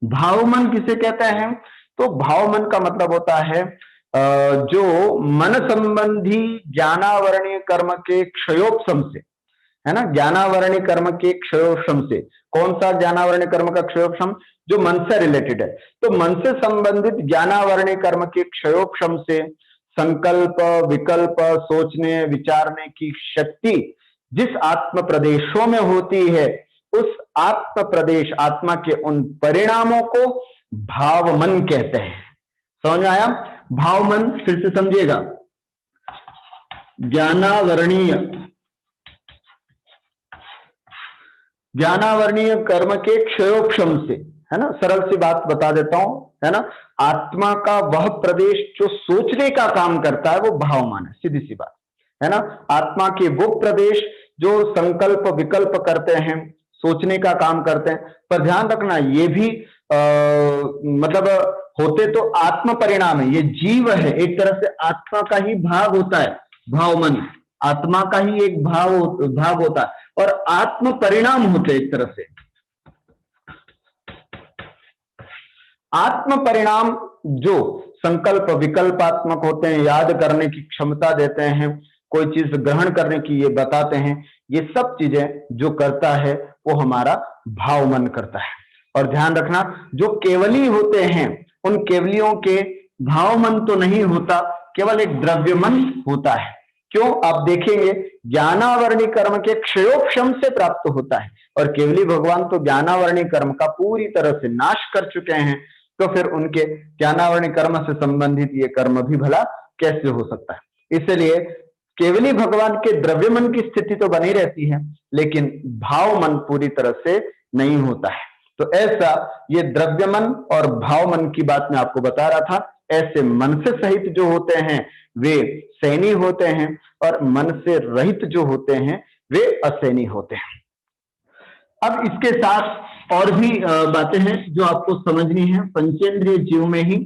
Speaker 1: भाव मन किसे कहते हैं? तो भाव मन का मतलब होता है जो मन संबंधी ज्ञानावरणीय कर्म के क्षयोपशम से, है ना, ज्ञानावरणीय कर्म के क्षयोपशम से। कौन सा ज्ञानावरणीय कर्म का क्षयोपशम? जो मन से रिलेटेड है। तो मन से संबंधित ज्ञानावरणीय कर्म के क्षयोपशम से संकल्प, विकल्प, सोचने विचारने की शक्ति जिस आत्म प्रदेशों में होती है, उस आत्म प्रदेश, आत्मा के उन परिणामों को भाव मन कहते हैं। समझ में आया? भाव मन फिर से समझिएगा, ज्ञानावरणीय कर्म के क्षयोपशम से, है ना, सरल सी बात बता देता हूं, है ना, आत्मा का वह प्रदेश जो सोचने का काम करता है वो भाव मन है, सीधी सी बात, है ना। आत्मा के वो प्रदेश जो संकल्प विकल्प करते हैं, सोचने का काम करते हैं। पर ध्यान रखना, ये भी मतलब होते तो आत्म परिणाम है, ये जीव है, एक तरह से आत्मा का ही भाग होता है भाव मन, आत्मा का ही एक भाग होता है, और आत्म परिणाम होते एक तरह से। आत्म परिणाम जो संकल्प विकल्पात्मक होते हैं, याद करने की क्षमता देते हैं, कोई चीज ग्रहण करने की ये बताते हैं, ये सब चीजें जो करता है वो हमारा भाव मन करता है। और ध्यान रखना, जो केवली होते हैं उन केवलियों के भाव मन तो नहीं होता, केवल एक द्रव्य मन होता है। क्यों? आप देखेंगे ज्ञानावरणीय कर्म के क्षयोपशम से प्राप्त होता है, और केवली भगवान तो ज्ञानावरणीय कर्म का पूरी तरह से नाश कर चुके हैं, तो फिर उनके ज्ञानावरणीय कर्म से संबंधित ये कर्म भी भला कैसे हो सकता है? इसलिए केवली भगवान के द्रव्य मन की स्थिति तो बनी रहती है, लेकिन भाव मन पूरी तरह से नहीं होता है। तो ऐसा ये द्रव्य मन और भाव मन की बात मैं आपको बता रहा था। ऐसे मन से सहित जो होते हैं वे सैनी होते हैं, और मन से रहित जो होते हैं वे असैनी होते हैं। अब इसके साथ और भी बातें हैं जो आपको समझनी है पंचेंद्रिय जीव में ही।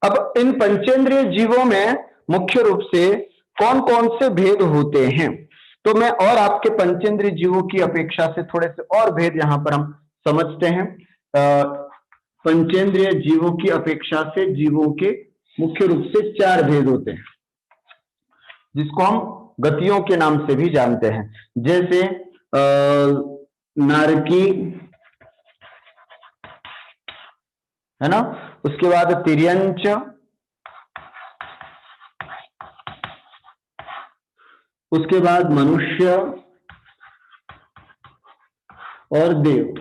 Speaker 1: अब इन पंचेंद्रिय जीवों में मुख्य रूप से कौन कौन से भेद होते हैं, तो मैं और आपके पंचेंद्रिय जीवों की अपेक्षा से थोड़े से और भेद यहां पर हम समझते हैं। पंचेंद्रिय जीवों की अपेक्षा से जीवों के मुख्य रूप से 4 भेद होते हैं, जिसको हम गतियों के नाम से भी जानते हैं, जैसे नारकी, है ना, उसके बाद तिर्यंच, उसके बाद मनुष्य और देव।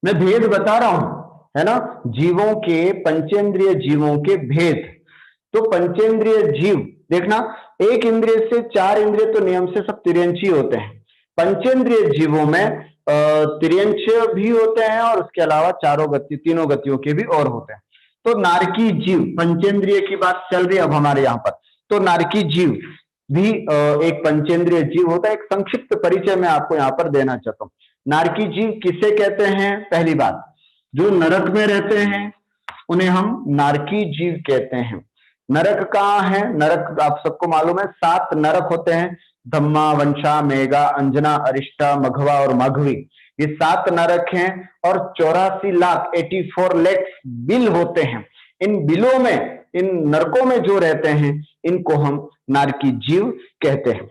Speaker 1: मैं भेद बता रहा हूं, है ना, जीवों के, पंचेंद्रिय जीवों के भेद। तो पंचेंद्रिय जीव देखना, एक इंद्रिय से 4 इंद्रिय तो नियम से सब तिर्यंची होते हैं। पंचेंद्रिय जीवों में तिर्यंच भी होते हैं और उसके अलावा तीनों गतियों के भी और होते हैं। तो नारकी जीव, पंचेंद्रिय की बात चल रही है अब हमारे यहाँ पर, तो नारकी जीव भी एक पंचेंद्रिय जीव होता है। एक संक्षिप्त परिचय मैं आपको यहाँ पर देना चाहता हूँ। नारकी जीव किसे कहते हैं? पहली बात, जो नरक में रहते हैं उन्हें हम नारकी जीव कहते हैं। नरक कहाँ है? नरक आप सबको मालूम है, 7 नरक होते हैं, धम्मा, वंशा, मेघा, अंजना, अरिष्टा, मघवा और माघवी। ये 7 नरक हैं और 84 लाख बिल होते हैं। इन बिलों में, इन नरकों में जो रहते हैं इनको हम नारकी जीव कहते हैं,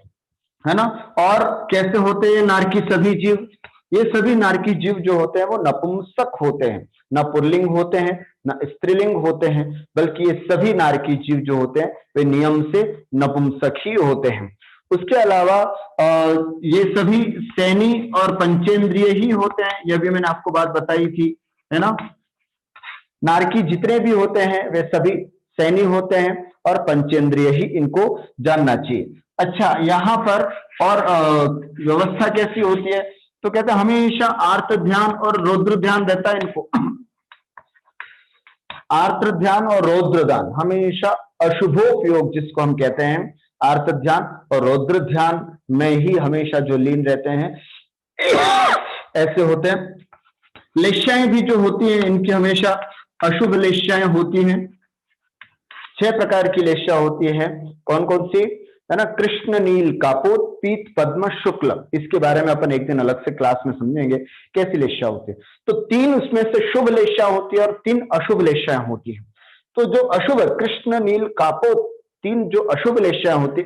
Speaker 1: है ना। और कैसे होते हैं नारकी सभी जीव? ये सभी नारकी जीव जो होते हैं वो नपुंसक होते हैं, न पुल्लिंग होते हैं न स्त्रीलिंग होते हैं, बल्कि ये सभी नारकी जीव जो होते हैं वे नियम से नपुंसक ही होते हैं। उसके अलावा ये सभी सैनी और पंचेंद्रिय ही होते हैं, यह भी मैंने आपको बात बताई थी, है ना। नारकी जितने भी होते हैं वे सभी सैनी होते हैं और पंचेंद्रिय ही इनको जानना चाहिए। अच्छा, यहाँ पर और व्यवस्था कैसी होती है? तो कहते हैं हमेशा आर्त ध्यान और रौद्र ध्यान रहता है इनको। आर्त ध्यान और रौद्र ध्यान, हमेशा अशुभोपयोग जिसको हम कहते हैं, आर्त ध्यान और रौद्र ध्यान में ही हमेशा जो लीन रहते हैं ऐसे होते हैं। लेश्याएं भी जो होती हैं इनकी हमेशा अशुभ लेश्याएं होती हैं। 6 प्रकार की लेश्या होती है। कौन कौन सी? है ना, कृष्ण, नील, कापोत, पीत, पद्म, शुक्ल। इसके बारे में अपन एक दिन अलग से क्लास में समझेंगे कैसी लेश्या होती है। तो 3 उसमें से शुभ लेश्या होती है और 3 अशुभ लेश्याएं होती है। तो जो अशुभ, कृष्ण, नील, कापोत, 3 जो अशुभ लेश्याएं होती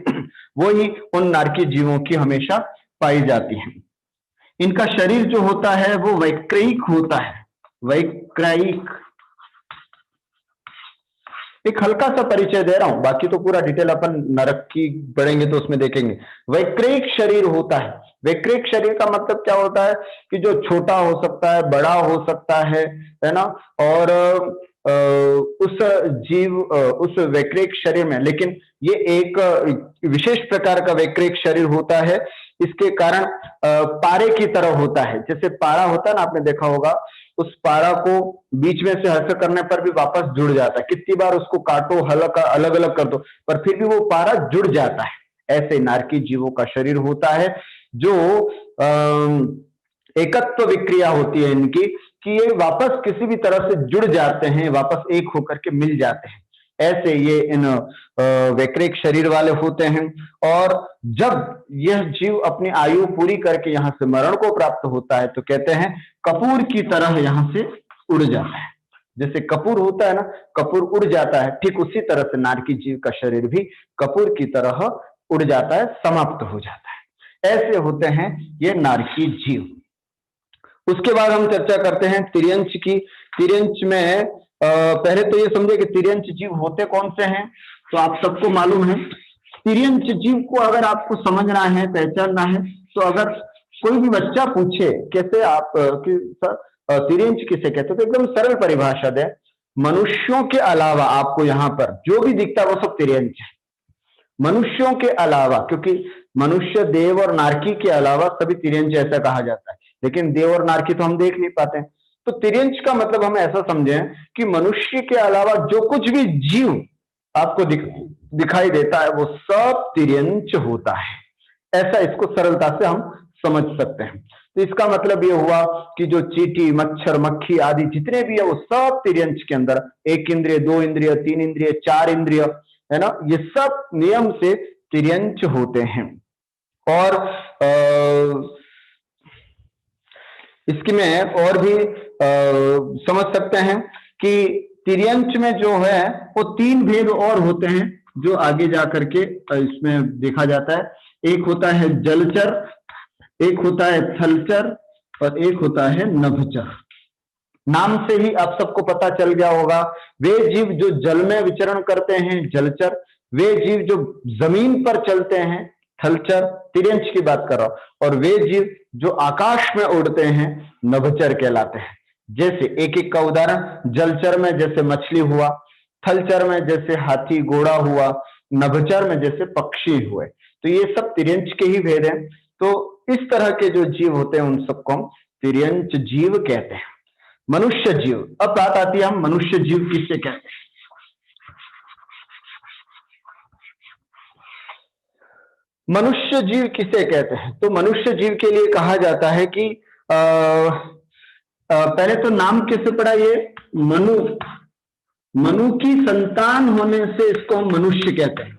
Speaker 1: वो ही उन नारकी जीवों की हमेशा पाई जाती है। इनका शरीर जो होता है वो वैक्रयिक होता है, वैक्रयिक। एक हल्का सा परिचय दे रहा हूं, बाकी तो पूरा डिटेल अपन नरक की पढ़ेंगे तो उसमें देखेंगे। वैक्रयिक शरीर होता है। वैक्रयिक शरीर का मतलब क्या होता है कि जो छोटा हो सकता है, बड़ा हो सकता है ना, और उस जीव, उस वैक्रयिक शरीर में, लेकिन ये एक विशेष प्रकार का वैक्रयिक शरीर होता है। इसके कारण पारे की तरह होता है। जैसे पारा होता है ना, आपने देखा होगा, उस पारा को बीच में से हल्का करने पर भी वापस जुड़ जाता है। कितनी बार उसको काटो, हल्का अलग अलग कर दो, पर फिर भी वो पारा जुड़ जाता है। ऐसे नारकी जीवों का शरीर होता है, जो एकत्व विक्रिया होती है इनकी, कि ये वापस किसी भी तरह से जुड़ जाते हैं, वापस एक होकर के मिल जाते हैं। ऐसे ये इन वैक्रयिक शरीर वाले होते हैं। और जब यह जीव अपनी आयु पूरी करके यहां से मरण को प्राप्त होता है तो कहते हैं कपूर की तरह यहां से उड़ जाता है। जैसे कपूर होता है ना, कपूर उड़ जाता है, ठीक उसी तरह से नारकी जीव का शरीर भी कपूर की तरह उड़ जाता है, समाप्त हो जाता है। ऐसे होते हैं ये नारकी जीव। उसके बाद हम चर्चा करते हैं तिर्यंच की। तिर्यंच में पहले तो ये समझे कि तिर्यंच जीव होते कौन से हैं। तो आप सबको मालूम है, तिर्यंच जीव को अगर आपको समझना है, पहचानना है, तो अगर कोई भी बच्चा पूछे कैसे आप कि सर तिर्यंच किसे कहते हैं, तो एकदम सरल परिभाषा दे, मनुष्यों के अलावा आपको यहाँ पर जो भी दिखता है वो सब तिर्यंच है। मनुष्यों के अलावा, क्योंकि मनुष्य, देव और नारकी के अलावा सभी तिर्यंच ऐसा कहा जाता है, लेकिन देव और नारकी तो हम देख नहीं पाते हैं। तो तिर्यंच का मतलब हम ऐसा समझें कि मनुष्य के अलावा जो कुछ भी जीव आपको दिखाई देता है वो सब तिर्यंच होता है। ऐसा इसको सरलता से हम समझ सकते हैं। तो इसका मतलब ये हुआ कि जो चींटी, मच्छर, मक्खी आदि जितने भी है वो सब तिर्यंच के अंदर, एक इंद्रिय, दो इंद्रिय, तीन इंद्रिय, चार इंद्रिय, है ना, ये सब नियम से तिर्यंच होते हैं। और इसकी में और भी समझ सकते हैं कि तिर्यंच में जो है वो तीन भेद और होते हैं जो आगे जाकर के इसमें देखा जाता है। एक होता है जलचर, एक होता है थलचर और एक होता है नभचर। नाम से ही आप सबको पता चल गया होगा, वे जीव जो जल में विचरण करते हैं जलचर, वे जीव जो जमीन पर चलते हैं थलचर, तिर्यंच की बात कर रहा हूं, और वे जीव जो आकाश में उड़ते हैं नभचर कहलाते हैं। जैसे एक एक का उदाहरण, जलचर में जैसे मछली हुआ, थलचर में जैसे हाथी घोड़ा हुआ, नभचर में जैसे पक्षी हुए। तो ये सब तिर्यंच के ही भेद हैं। तो इस तरह के जो जीव होते हैं उन सबको हम तिर्यंच जीव कहते हैं। मनुष्य जीव, अब बात आती है हम मनुष्य जीव किससे कहते हैं। मनुष्य जीव किसे कहते हैं, तो मनुष्य जीव के लिए कहा जाता है कि पहले तो नाम किससे पड़ा, ये मनु, मनु की संतान होने से इसको हम मनुष्य कहते हैं,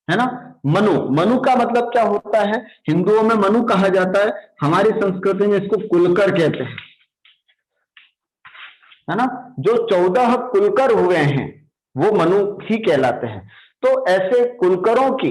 Speaker 1: है ना। मनु, मनु का मतलब क्या होता है, हिंदुओं में मनु कहा जाता है, हमारी संस्कृति में इसको कुलकर कहते हैं, है ना। जो 14 कुलकर हुए हैं वो मनु ही कहलाते हैं। तो ऐसे कुलकरों की,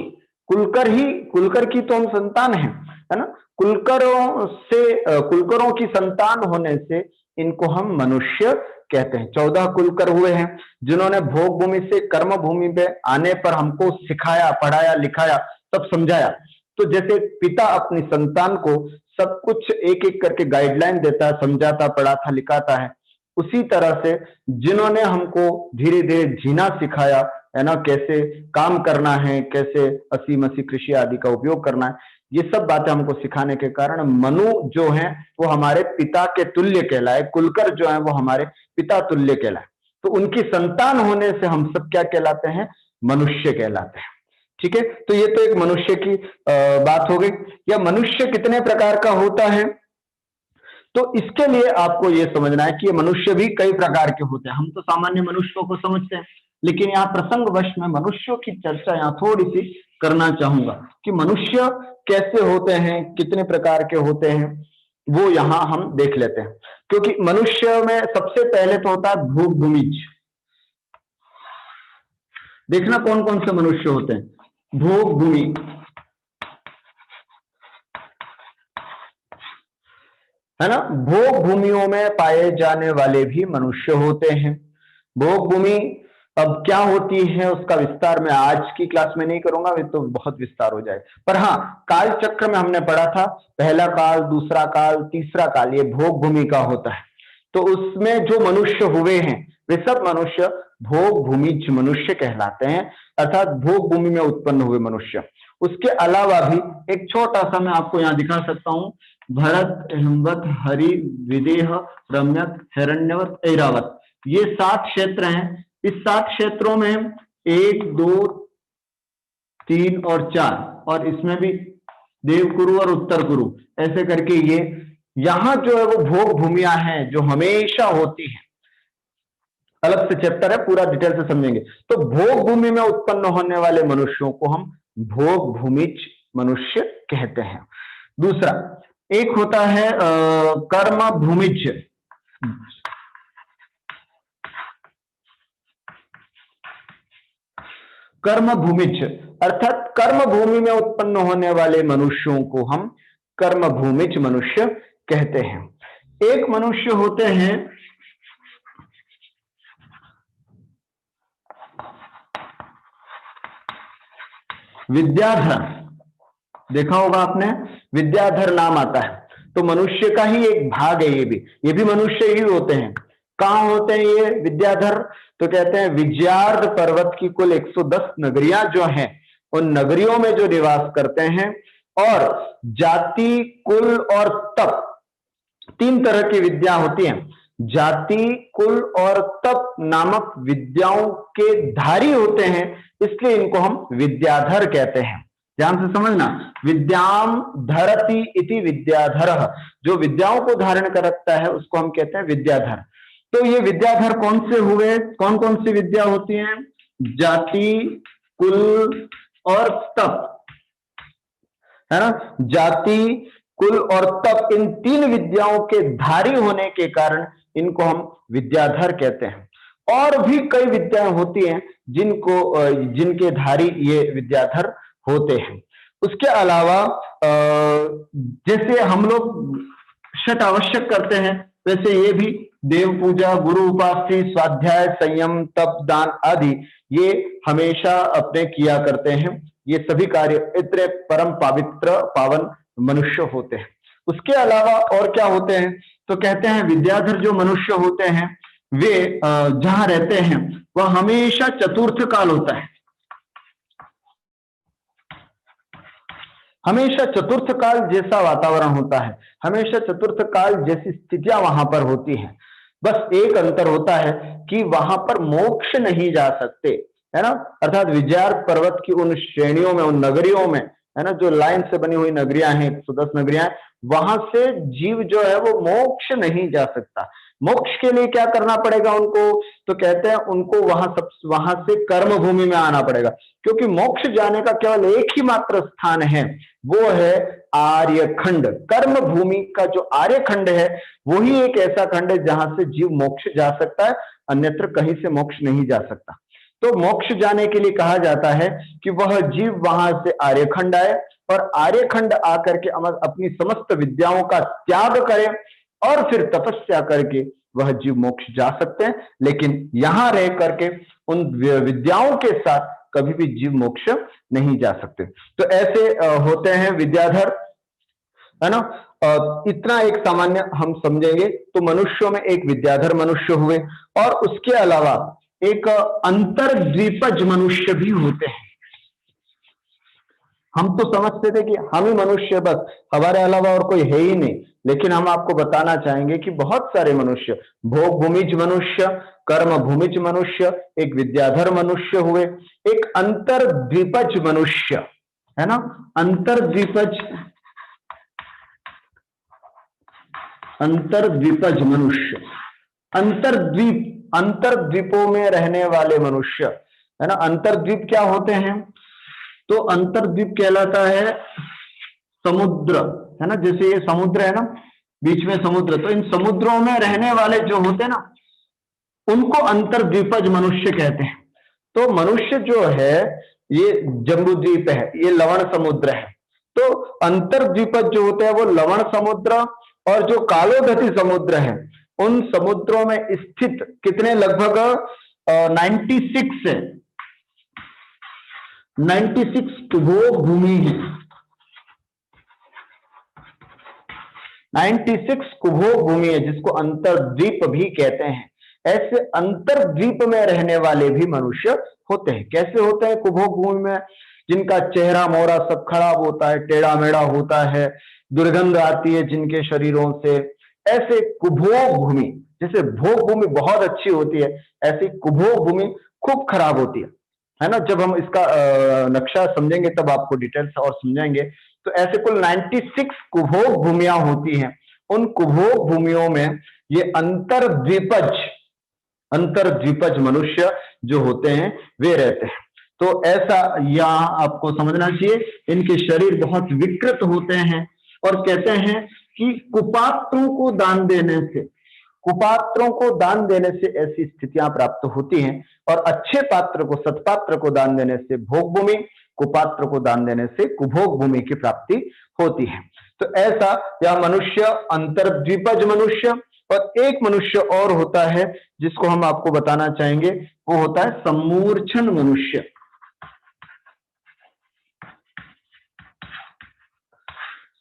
Speaker 1: कुलकर की तो हम संतान है ना, कुलकरों से, कुलकरों की संतान होने से इनको हम मनुष्य कहते हैं। 14 कुलकर हुए हैं जिन्होंने भोग भूमि से कर्म भूमि पे आने पर हमको सिखाया, पढ़ाया, लिखाया, सब समझाया। तो जैसे पिता अपनी संतान को सब कुछ एक एक करके गाइडलाइन देता है, समझाता, पढ़ाता, लिखाता है, उसी तरह से जिन्होंने हमको धीरे धीरे जीना सिखाया, है ना, कैसे काम करना है, कैसे असी मसी कृषि आदि का उपयोग करना है, ये सब बातें हमको सिखाने के कारण मनु जो है वो हमारे पिता के तुल्य कहलाए, कुलकर जो है वो हमारे पिता तुल्य कहलाए। तो उनकी संतान होने से हम सब क्या कहलाते हैं, मनुष्य कहलाते हैं। ठीक है, तो ये तो एक मनुष्य की बात हो गई। या मनुष्य कितने प्रकार का होता है, तो इसके लिए आपको यह समझना है कि ये मनुष्य भी कई प्रकार के होते हैं। हम तो सामान्य मनुष्यों को समझते हैं, लेकिन यहाँ प्रसंगवश में मनुष्यों की चर्चा यहाँ थोड़ी सी करना चाहूंगा कि मनुष्य कैसे होते हैं, कितने प्रकार के होते हैं, वो यहाँ हम देख लेते हैं। क्योंकि मनुष्य में सबसे पहले तो होता है भोग भूमिज। देखना कौन कौन से मनुष्य होते हैं, भोग भूमि, है ना, भोग भूमियों में पाए जाने वाले भी मनुष्य होते हैं। भोग भूमि अब क्या होती है उसका विस्तार मैं आज की क्लास में नहीं करूंगा, वे तो बहुत विस्तार हो जाए। पर हाँ, काल चक्र में हमने पढ़ा था, पहला काल, दूसरा काल, तीसरा काल, ये भोग भूमि का होता है। तो उसमें जो मनुष्य हुए हैं वे सब मनुष्य भोग भूमिज मनुष्य कहलाते हैं, अर्थात भोग भूमि में उत्पन्न हुए मनुष्य। उसके अलावा भी एक छोटा सा मैं आपको यहाँ दिखा सकता हूँ, भरत, हेमवत, हरि, विदेह, रम्यक, हिरण्यवत, ऐरावत, ये 7 क्षेत्र हैं। इस 7 क्षेत्रों में 1, 2, 3 और 4, और इसमें भी देवकुरु और उत्तर कुरु, ऐसे करके ये यहां जो है वो भोग भूमियां हैं जो हमेशा होती हैं। अलग से चैप्टर है, पूरा डिटेल से समझेंगे। तो भोग भूमि में उत्पन्न होने वाले मनुष्यों को हम भोग भूमिज मनुष्य कहते हैं। दूसरा एक होता है कर्म भूमिज। कर्म भूमिज अर्थात कर्म भूमि में उत्पन्न होने वाले मनुष्यों को हम कर्म भूमिज मनुष्य कहते हैं। एक मनुष्य होते हैं विद्याधर, देखा होगा आपने, विद्याधर नाम आता है। तो मनुष्य का ही एक भाग है, ये भी मनुष्य ही होते हैं। कहाँ होते हैं ये विद्याधर? तो कहते हैं विजयार्ध पर्वत की कुल 110 नगरियां जो हैं, उन नगरियों में जो निवास करते हैं, और जाति, कुल और तप, 3 तरह की विद्या होती हैं। जाति, कुल और तप नामक विद्याओं के धारी होते हैं, इसलिए इनको हम विद्याधर कहते हैं। ध्यान से समझना, विद्याम धरति इति विद्याधर, जो विद्याओं को धारण कर रखता है उसको हम कहते हैं विद्याधर। तो ये विद्याधर कौन से हुए? कौन कौन सी विद्या होती हैं? जाति, कुल और तप, है ना। जाति, कुल और तप, इन 3 विद्याओं के धारी होने के कारण इनको हम विद्याधर कहते हैं। और भी कई विद्याएं होती हैं जिनके धारी ये विद्याधर होते हैं। उसके अलावा जैसे हम लोग षट आवश्यक करते हैं, वैसे ये भी देव पूजा, गुरु उपास्य, स्वाध्याय, संयम, तप, दान आदि ये हमेशा अपने किया करते हैं। ये सभी कार्य इतने परम पवित्र पावन मनुष्य होते हैं। उसके अलावा और क्या होते हैं? तो कहते हैं विद्याधर जो मनुष्य होते हैं वे जहां रहते हैं वह हमेशा चतुर्थ काल होता है। हमेशा चतुर्थ काल जैसा वातावरण होता है, हमेशा चतुर्थ काल जैसी स्थितियां वहां पर होती हैं। बस एक अंतर होता है कि वहां पर मोक्ष नहीं जा सकते, है ना। अर्थात विजयार्ध पर्वत की उन श्रेणियों में, उन नगरियों में, है ना, जो लाइन से बनी हुई नगरियां हैं, 110 नगरियां, वहां से जीव जो है वो मोक्ष नहीं जा सकता। मोक्ष के लिए क्या करना पड़ेगा उनको? तो कहते हैं उनको वहां से कर्म भूमि में आना पड़ेगा, क्योंकि मोक्ष जाने का केवल एक ही मात्र स्थान है, वो है आर्यखंड। कर्म भूमि का जो आर्यखंड है वही एक ऐसा खंड है जहां से जीव मोक्ष जा सकता है, अन्यत्र कहीं से मोक्ष नहीं जा सकता। तो मोक्ष जाने के लिए कहा जाता है कि वह जीव वहां से आर्यखंड आए, और आर्यखंड आकर के अपनी समस्त विद्याओं का त्याग करे, और फिर तपस्या करके वह जीव मोक्ष जा सकते हैं। लेकिन यहां रह करके उन विद्याओं के साथ कभी भी जीव मोक्ष नहीं जा सकते। तो ऐसे होते हैं विद्याधर, है ना। इतना एक सामान्य हम समझेंगे। तो मनुष्यों में एक विद्याधर मनुष्य हुए, और उसके अलावा एक अंतर्द्वीपज मनुष्य भी होते हैं। हम तो समझते थे कि हम ही मनुष्य, बस हमारे अलावा और कोई है ही नहीं, लेकिन हम आपको बताना चाहेंगे कि बहुत सारे मनुष्य, भोग भूमिज मनुष्य, कर्म भूमिज मनुष्य, एक विद्याधर मनुष्य हुए, एक अंतर्द्वीपज मनुष्य, है ना। अंतर्द्वीपज मनुष्य, अंतर्द्वीपों में रहने वाले मनुष्य, है ना। अंतर्द्वीप क्या होते हैं? तो अंतर्द्वीप कहलाता है समुद्र, है ना। जैसे ये समुद्र है ना, बीच में समुद्र, तो इन समुद्रों में रहने वाले जो होते हैं ना, उनको अंतर्द्वीपज मनुष्य कहते हैं। तो मनुष्य जो है ये जम्बूद्वीप है, ये लवण समुद्र है। तो अंतर्द्वीपज जो होते हैं वो लवण समुद्र और जो कालोदधि समुद्र है, उन समुद्रों में स्थित कितने, लगभग 96 है, 96 भूगोल भूमि है, 96 कुभोग भूमि है, जिसको अंतर्द्वीप भी कहते हैं। ऐसे अंतर्द्वीप में रहने वाले भी मनुष्य होते हैं। कैसे होते हैं कुभोग भूमि में? जिनका चेहरा मोहरा सब खराब होता है, टेढ़ा मेढ़ा होता है, दुर्गंध आती है जिनके शरीरों से, ऐसे कुभोग भूमि, जैसे भोग भूमि बहुत अच्छी होती है, ऐसी कुभोग भूमि खूब खराब होती है ना। जब हम इसका नक्शा समझेंगे तब आपको डिटेल्स और समझाएंगे। तो ऐसे कुल 96 कुभोग भूमियां होती हैं। उन कुभोग भूमियों में ये अंतर्द्वीपज मनुष्य जो होते हैं वे रहते हैं। तो ऐसा यहां आपको समझना चाहिए। इनके शरीर बहुत विकृत होते हैं, और कहते हैं कि कुपात्रों को दान देने से ऐसी स्थितियां प्राप्त होती हैं, और अच्छे पात्र को, सत्पात्र को दान देने से भोग भूमि, कुपात्र को दान देने से कुभोग भूमि की प्राप्ति होती है। तो ऐसा यह मनुष्य अंतर्द्वीपज मनुष्य। और एक मनुष्य और होता है जिसको हम आपको बताना चाहेंगे, वो होता है सम्मूर्छन मनुष्य।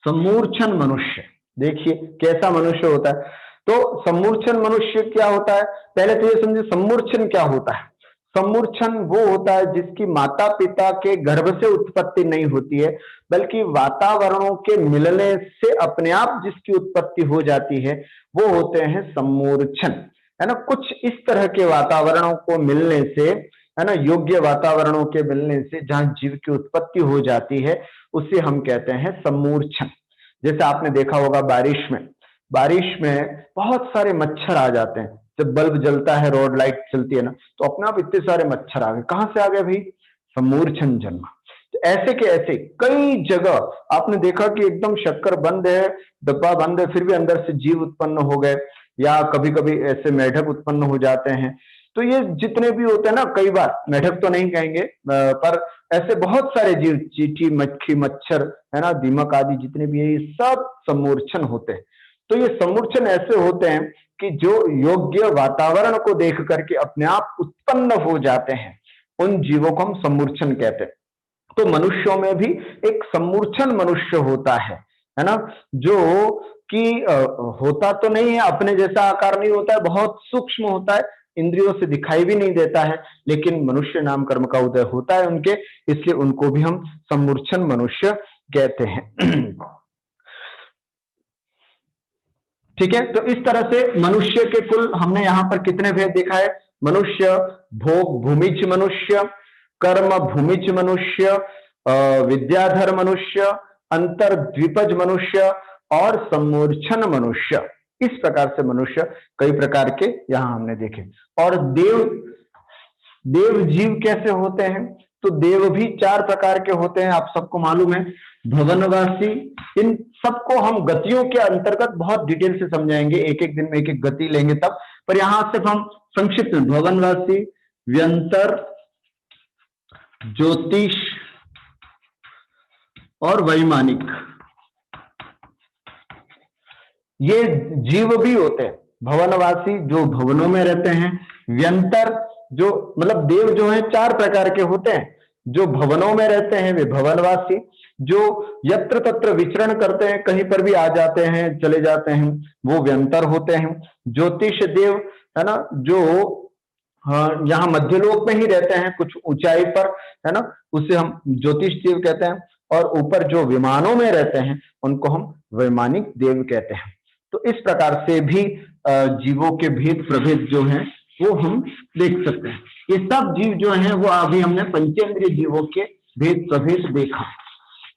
Speaker 1: सम्मूर्छन मनुष्य। देखिए कैसा मनुष्य होता है। तो सम्मूर्छन मनुष्य क्या होता है, पहले तो ये समझिए सम्मूर्छन क्या होता है। सम्मूर्छन वो होता है जिसकी माता पिता के गर्भ से उत्पत्ति नहीं होती है, बल्कि वातावरणों के मिलने से अपने आप जिसकी उत्पत्ति हो जाती है वो होते हैं सम्मूर्छन, है ना। कुछ इस तरह के वातावरणों को मिलने से, है ना, योग्य वातावरणों के मिलने से जहां जीव की उत्पत्ति हो जाती है उसे हम कहते हैं सम्मूर्छन। जैसे आपने देखा होगा बारिश में बहुत सारे मच्छर आ जाते हैं। जब बल्ब जलता है, रोड लाइट चलती है ना, तो अपने आप इतने सारे मच्छर आ गए। कहां से आ गए भाई? सम्मूर्छन जन्मा। तो ऐसे के ऐसे कई जगह आपने देखा कि एकदम शक्कर बंद है, डब्बा बंद है, फिर भी अंदर से जीव उत्पन्न हो गए, या कभी कभी ऐसे मेढक उत्पन्न हो जाते हैं। तो ये जितने भी होते हैं ना, कई बार मेढक तो नहीं कहेंगे, पर ऐसे बहुत सारे जीव, चींटी, मक्खी, मच्छर, है ना, दीमक आदि जितने भी है, ये सब सम्मूर्छन होते हैं। तो ये सम्मूर्छन ऐसे होते हैं कि जो योग्य वातावरण को देख करके अपने आप उत्पन्न हो जाते हैं, उन जीवों को हम सम्मूर्छन कहते हैं। तो मनुष्यों में भी एक सम्मूर्छन मनुष्य होता है ना, जो कि होता तो नहीं है, अपने जैसा आकार नहीं होता है, बहुत सूक्ष्म होता है, इंद्रियों से दिखाई भी नहीं देता है, लेकिन मनुष्य नाम कर्म का उदय होता है उनके, इसलिए उनको भी हम सम्मूर्छन मनुष्य कहते हैं। ठीक है, तो इस तरह से मनुष्य के कुल हमने यहां पर कितने भेद देखा है? मनुष्य, भोग भूमिच मनुष्य, कर्म भूमिच मनुष्य, विद्याधर मनुष्य, अंतर द्विपज मनुष्य और सम्मूर्छन मनुष्य। इस प्रकार से मनुष्य कई प्रकार के यहां हमने देखे। और देव जीव कैसे होते हैं? तो देव भी 4 प्रकार के होते हैं, आप सबको मालूम है। भवनवासी, इन सबको हम गतियों के अंतर्गत बहुत डिटेल से समझाएंगे, एक एक दिन में एक एक गति लेंगे तब, पर यहां सिर्फ हम संक्षिप्त में भवनवासी, व्यंतर, ज्योतिष और वैमानिक, ये जीव भी होते हैं। भवनवासी जो भवनों में रहते हैं, व्यंतर जो मतलब देव जो है 4 प्रकार के होते हैं। जो भवनों में रहते हैं वे भवनवासी, जो यत्र तत्र विचरण करते हैं, कहीं पर भी आ जाते हैं चले जाते हैं, वो व्यंतर होते हैं। ज्योतिष देव, है ना, जो यहाँ मध्यलोक में ही रहते हैं, कुछ ऊंचाई पर, है ना, उसे हम ज्योतिष देव कहते हैं। और ऊपर जो विमानों में रहते हैं उनको हम वैमानिक देव कहते हैं। तो इस प्रकार से भी जीवों के भेद प्रभेद जो हैं वो हम देख सकते हैं। ये सब जीव जो हैं वो अभी हमने पंचेंद्रिय जीवों के भेद प्रभेद देखा।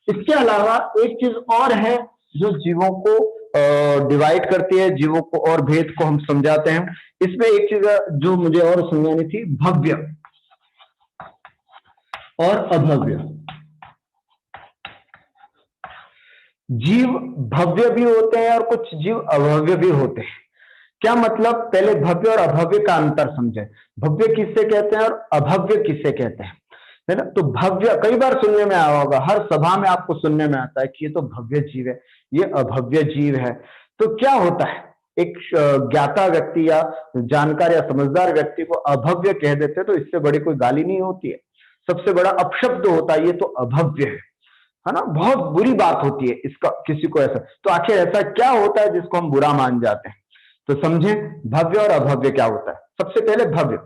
Speaker 1: इसके अलावा एक चीज और है जो जीवों को डिवाइड करती है, जीवों को और भेद को हम समझाते हैं। इसमें एक चीज जो मुझे और समझानी थी, भव्य और अभव्य। जीव भव्य भी होते हैं और कुछ जीव अभव्य भी होते हैं। क्या मतलब? पहले भव्य और अभव्य का अंतर समझें। भव्य किससे कहते हैं और अभव्य किससे कहते हैं, है ना। तो भव्य कई बार सुनने में आया होगा, हर सभा में आपको सुनने में आता है कि ये तो भव्य जीव है, ये अभव्य जीव है। तो क्या होता है, एक ज्ञाता व्यक्ति या जानकार या समझदार व्यक्ति को अभव्य कह देते हैं तो इससे बड़ी कोई गाली नहीं होती है, सबसे बड़ा अपशब्द होता है, ये तो अभव्य है ना, बहुत बुरी बात होती है इसका किसी को ऐसा। तो आखिर ऐसा क्या होता है जिसको हम बुरा मान जाते हैं? तो समझें भव्य और अभव्य क्या होता है। सबसे पहले भव्य,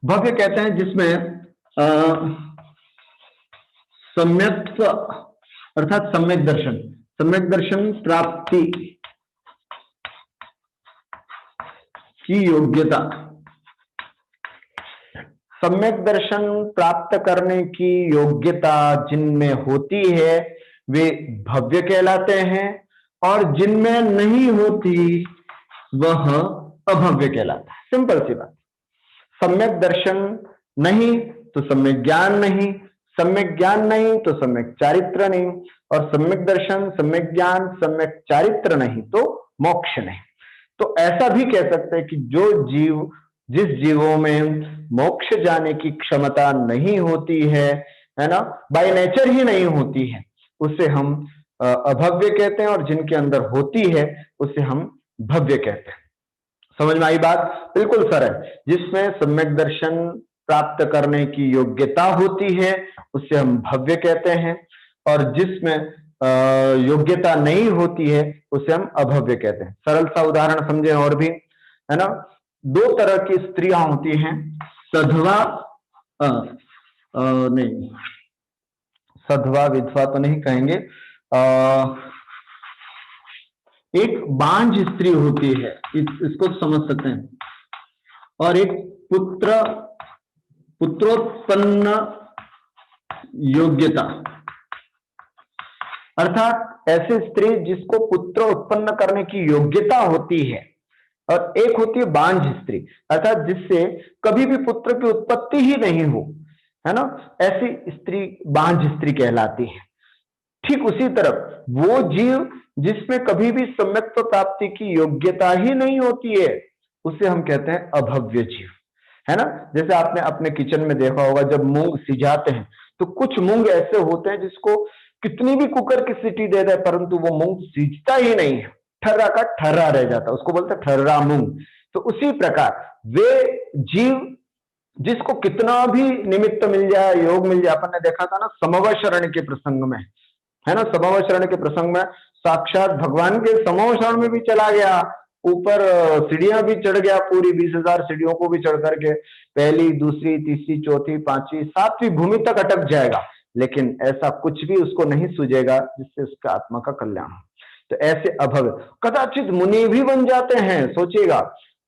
Speaker 1: भव्य कहते हैं जिसमें सम्यक अर्थात सम्यक दर्शन प्राप्ति की योग्यता, सम्यक दर्शन प्राप्त करने की योग्यता जिनमें होती है वे भव्य कहलाते हैं, और जिनमें नहीं होती वह अभव्य कहलाता है। सिंपल सी बात। सम्यक दर्शन नहीं तो सम्यक ज्ञान नहीं, सम्यक ज्ञान नहीं तो सम्यक चारित्र नहीं, और सम्यक दर्शन, सम्यक ज्ञान, सम्यक चारित्र नहीं तो मोक्ष नहीं। तो ऐसा भी कह सकते हैं कि जो जीव, जिस जीवों में मोक्ष जाने की क्षमता नहीं होती है ना, बाय नेचर ही नहीं होती है, उसे हम अभव्य कहते हैं, और जिनके अंदर होती है उसे हम भव्य कहते हैं। समझ में आई बात? बिल्कुल सरल। जिसमें सम्यक दर्शन प्राप्त करने की योग्यता होती है उसे हम भव्य कहते हैं, और जिसमें योग्यता नहीं होती है उसे हम अभव्य कहते हैं। सरल सा उदाहरण समझें और भी, है ना। दो तरह की स्त्रियां होती हैं, सधवा नहीं, सधवा विधवा तो नहीं कहेंगे, एक बांझ स्त्री होती है, इसको समझ सकते हैं, और एक पुत्रोत्पन्न योग्यता, अर्थात ऐसी स्त्री जिसको पुत्र उत्पन्न करने की योग्यता होती है, और एक होती है बांझ स्त्री, अर्थात जिससे कभी भी पुत्र की उत्पत्ति ही नहीं हो, है ना। ऐसी स्त्री बांझ स्त्री कहलाती है। ठीक उसी तरह वो जीव जिसमें कभी भी सम्यक्त्व प्राप्ति की योग्यता ही नहीं होती है, उसे हम कहते हैं अभव्य जीव, है ना। जैसे आपने अपने किचन में देखा होगा, जब मूंग सिजाते हैं तो कुछ मूंग ऐसे होते हैं जिसको कितनी भी कुकर की सीटी दे दे परंतु वो मूंग सिजता ही नहीं है, ठर्रा का ठर्रा रह जाता, उसको बोलते हैं ठर्रा मूंग। तो उसी प्रकार वे जीव जिसको कितना भी निमित्त मिल जाए, योग मिल जाए, अपन ने देखा था ना समव शरण के प्रसंग में, है ना। समव शरण के प्रसंग में साक्षात भगवान के समव शरण में भी चला गया, ऊपर सीढ़ियां भी चढ़ गया, पूरी 20,000 सीढ़ियों को भी चढ़ करके पहली, दूसरी, तीसरी, चौथी, पांचवी, सातवीं भूमि तक अटक जाएगा, लेकिन ऐसा कुछ भी उसको नहीं सूझेगा जिससे उसका आत्मा का कल्याण हो। तो ऐसे अभव कदाचित मुनि भी बन जाते हैं, सोचिएगा,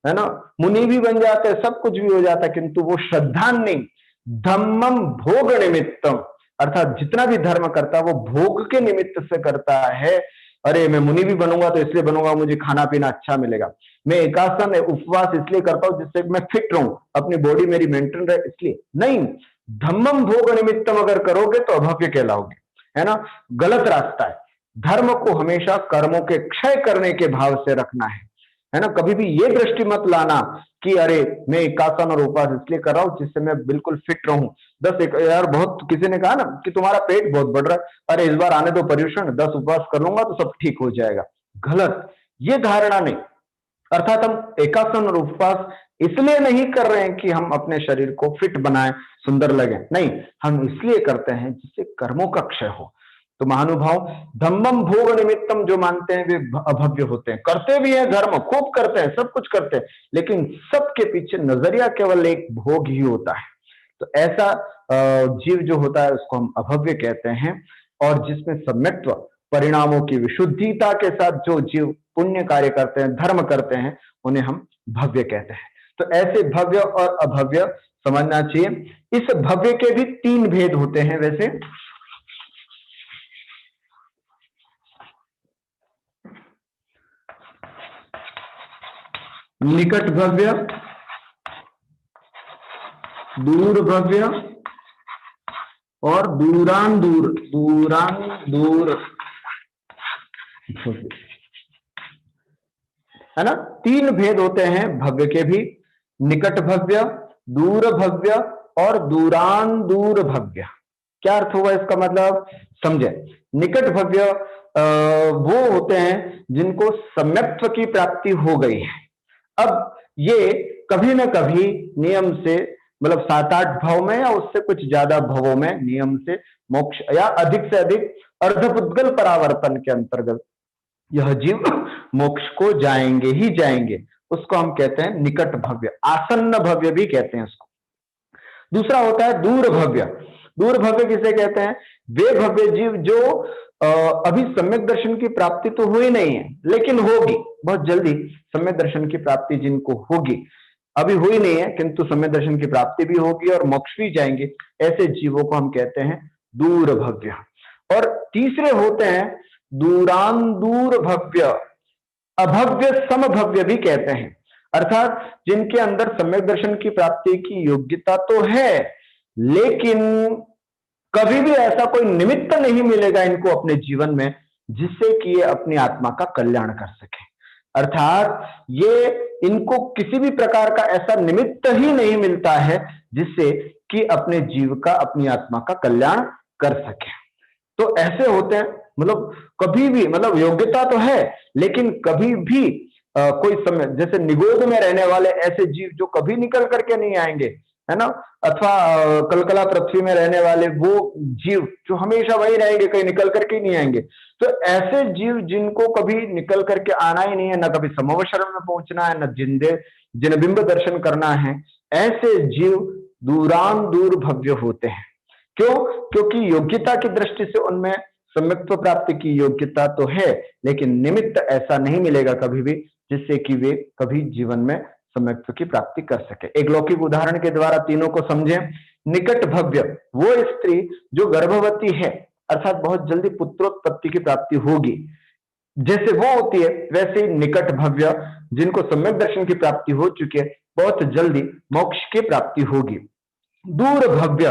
Speaker 1: है ना। मुनि भी बन जाते हैं, सब कुछ भी हो जाता है, किंतु वो श्रद्धा नहीं, धम्मम भोग निमित्तम, अर्थात जितना भी धर्म करता है वो भोग के निमित्त से करता है। अरे मैं मुनि भी बनूंगा तो इसलिए बनूंगा मुझे खाना पीना अच्छा मिलेगा, मैं एकासन उपवास इसलिए करता हूं जिससे मैं फिट रहूं, अपनी बॉडी मेरी मेंटेन रहे, इसलिए नहीं। धम्मम भोग निमित्तम अगर करोगे तो अभव्य कहलाओगे, है ना। गलत रास्ता है। धर्म को हमेशा कर्मों के क्षय करने के भाव से रखना है ना। कभी भी ये दृष्टि मत लाना कि अरे मैं एकासन और उपवास इसलिए कर रहा हूं जिससे मैं बिल्कुल फिट रहूं। यार बहुत किसी ने कहा ना कि तुम्हारा पेट बहुत बढ़ रहा है, अरे इस बार आने दो पर्यूषण, 10 उपवास कर लूंगा तो सब ठीक हो जाएगा। गलत, ये धारणा नहीं। अर्थात हम एकासन और उपवास इसलिए नहीं कर रहे हैं कि हम अपने शरीर को फिट बनाएं, सुंदर लगे, नहीं, हम इसलिए करते हैं जिससे कर्मों का क्षय हो। तो महानुभाव धम्मम भोग निमित्तम जो मानते हैं वे अभव्य होते हैं, करते भी हैं धर्म, खूब करते हैं, सब कुछ करते हैं, लेकिन सबके पीछे नजरिया केवल एक भोग ही होता है। तो ऐसा जीव जो होता है उसको हम अभव्य कहते हैं। और जिसमें सम्यक्त्व परिणामों की विशुद्धिता के साथ जो जीव पुण्य कार्य करते हैं, धर्म करते हैं, उन्हें हम भव्य कहते हैं। तो ऐसे भव्य और अभव्य समझना चाहिए। इस भव्य के भी 3 भेद होते हैं वैसे। निकट भव्य, दूर भव्य और दूरान दूर है ना। 3 भेद होते हैं भव्य के भी, निकट भव्य, दूर भव्य और दूरान दूर भव्य। क्या अर्थ हुआ इसका मतलब समझे। निकट भव्य वो होते हैं जिनको सम्यक्त्व की प्राप्ति हो गई है। अब ये कभी ना कभी नियम से, मतलब 7-8 भाव में या उससे कुछ ज्यादा भावों में नियम से मोक्ष या अधिक से अधिक अर्धपुद्गल परावर्तन के अंतर्गत यह जीव मोक्ष को जाएंगे ही जाएंगे, उसको हम कहते हैं निकट भव्य, आसन्न भव्य भी कहते हैं उसको। दूसरा होता है दूर भव्य। दूर भव्य किसे कहते हैं, वे भव्य जीव जो अभी सम्यक दर्शन की प्राप्ति तो हुई नहीं है लेकिन होगी बहुत जल्दी। सम्यक दर्शन की प्राप्ति जिनको होगी, अभी हुई नहीं है किंतु सम्यक दर्शन की प्राप्ति भी होगी और मोक्ष भी जाएंगे, ऐसे जीवों को हम कहते हैं दूर भव्य। और तीसरे होते हैं दूरान दूर भव्य, अभव्य समभव्य भी कहते हैं, अर्थात जिनके अंदर सम्यक दर्शन की प्राप्ति की योग्यता तो है लेकिन कभी भी ऐसा कोई निमित्त नहीं मिलेगा इनको अपने जीवन में जिससे कि ये अपनी आत्मा का कल्याण कर सके। अर्थात ये इनको किसी भी प्रकार का ऐसा निमित्त ही नहीं मिलता है जिससे कि अपने जीव का, अपनी आत्मा का कल्याण कर सके। तो ऐसे होते हैं, मतलब कभी भी, मतलब योग्यता तो है लेकिन कभी भी कोई समय, जैसे निगोद में रहने वाले ऐसे जीव जो कभी निकल करके नहीं आएंगे, है ना, अथवा कलकला पृथ्वी में रहने वाले वो जीव जो हमेशा वही रहेंगे, कहीं निकल करके नहीं आएंगे। तो ऐसे जीव जिनको कभी निकल करके आना ही नहीं है, ना कभी समूह शरण में पहुंचना है, ना जिंदे जिनबिंब दर्शन करना है, ऐसे जीव दूरान दूर भव्य होते हैं। क्यों? क्योंकि योग्यता की दृष्टि से उनमें सम्यक्त्व प्राप्ति की योग्यता तो है, लेकिन निमित्त ऐसा नहीं मिलेगा कभी भी जिससे कि वे कभी जीवन में सम्यक्त्व की प्राप्ति कर सके। एक लौकिक उदाहरण के द्वारा तीनों को समझें। निकट भव्य वो स्त्री जो गर्भवती है, अर्थात बहुत जल्दी पुत्रोत्पत्ति की प्राप्ति होगी, जैसे वो होती है वैसे ही निकट भव्य जिनको सम्यक दर्शन की प्राप्ति हो चुकी है, बहुत जल्दी मोक्ष की प्राप्ति होगी। दूर भव्य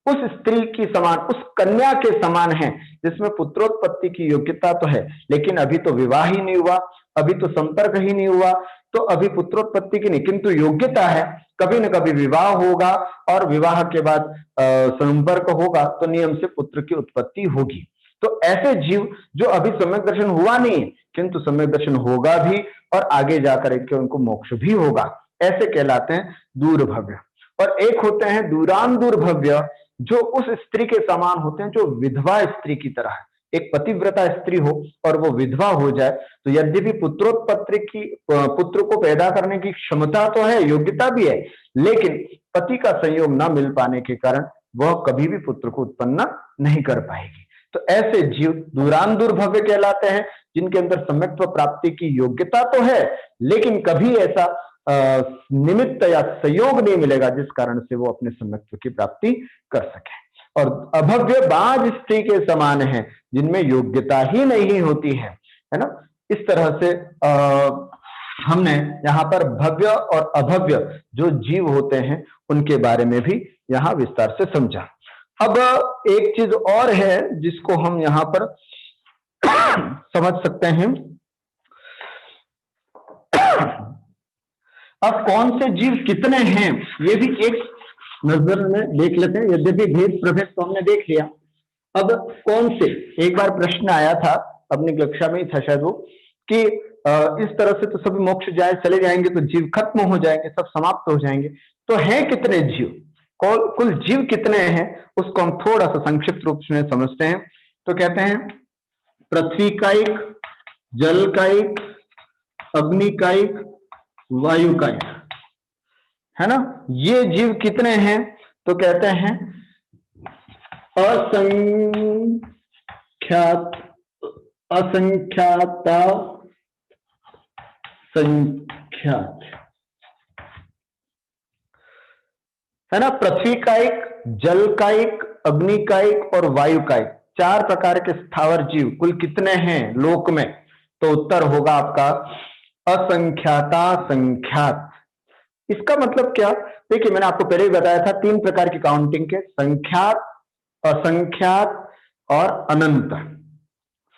Speaker 1: उस स्त्री की समान, उस कन्या के समान है जिसमें पुत्रोत्पत्ति की योग्यता तो है, लेकिन अभी तो विवाह ही नहीं हुआ, अभी तो संपर्क ही नहीं हुआ, तो अभी पुत्रोत्पत्ति की नहीं, किंतु योग्यता है, कभी न कभी विवाह होगा और विवाह के बाद संपर्क होगा तो नियम से पुत्र की उत्पत्ति होगी। तो ऐसे जीव जो अभी सम्यक दर्शन हुआ नहीं, किंतु सम्यक दर्शन होगा भी और आगे जाकर के उनको मोक्ष भी होगा, ऐसे कहलाते हैं दूर भव्य। और एक होते हैं दूरान दूर भव्य जो उस स्त्री के समान होते हैं जो विधवा स्त्री की तरह है। एक पतिव्रता स्त्री हो और वो विधवा हो जाए तो यद्यपि पुत्रोत्पत्ति की, पुत्र को पैदा करने की क्षमता तो है, योग्यता भी है, लेकिन पति का संयोग न मिल पाने के कारण वह कभी भी पुत्र को उत्पन्न नहीं कर पाएगी। तो ऐसे जीव दूरान दूर भव्य कहलाते हैं जिनके अंदर सम्यक्त्व प्राप्ति की योग्यता तो है, लेकिन कभी ऐसा निमित्त या संयोग नहीं मिलेगा जिस कारण से वो अपने सम्यक्त्व की प्राप्ति कर सके। और अभव्य बाज स्त्री के समान है जिनमें योग्यता ही नहीं होती है ना। इस तरह से हमने यहाँ पर भव्य और अभव्य जो जीव होते हैं उनके बारे में भी यहाँ विस्तार से समझा। अब एक चीज और है जिसको हम यहाँ पर समझ सकते हैं। अब कौन से जीव कितने हैं ये भी एक नजर में देख लेते हैं। यद्यपि भेद प्रभेद तो हमने देख लिया, अब कौन से, एक बार प्रश्न आया था अपनी कक्षा में ही था शायद वो, कि इस तरह से तो सभी मोक्ष जाए चले जाएंगे तो जीव खत्म हो जाएंगे, सब समाप्त हो जाएंगे, तो हैं कितने जीव, कुल जीव कितने हैं, उसको हम थोड़ा सा संक्षिप्त रूप में समझते हैं। तो कहते हैं पृथ्वी कायिक, जल कायिक, अग्नि कायिक, वायु कायिक, है ना। ये जीव कितने हैं? तो कहते हैं असंख्यात, असंख्याता संख्यात, है ना। पृथ्वी कायिक, जल कायिक, अग्नि कायिक और वायु कायिक, चार प्रकार के स्थावर जीव कुल कितने हैं लोक में? तो उत्तर होगा आपका असंख्याता संख्यात। इसका मतलब क्या? देखिए मैंने आपको पहले ही बताया था तीन प्रकार की काउंटिंग के, संख्यात, असंख्यात और अनंत।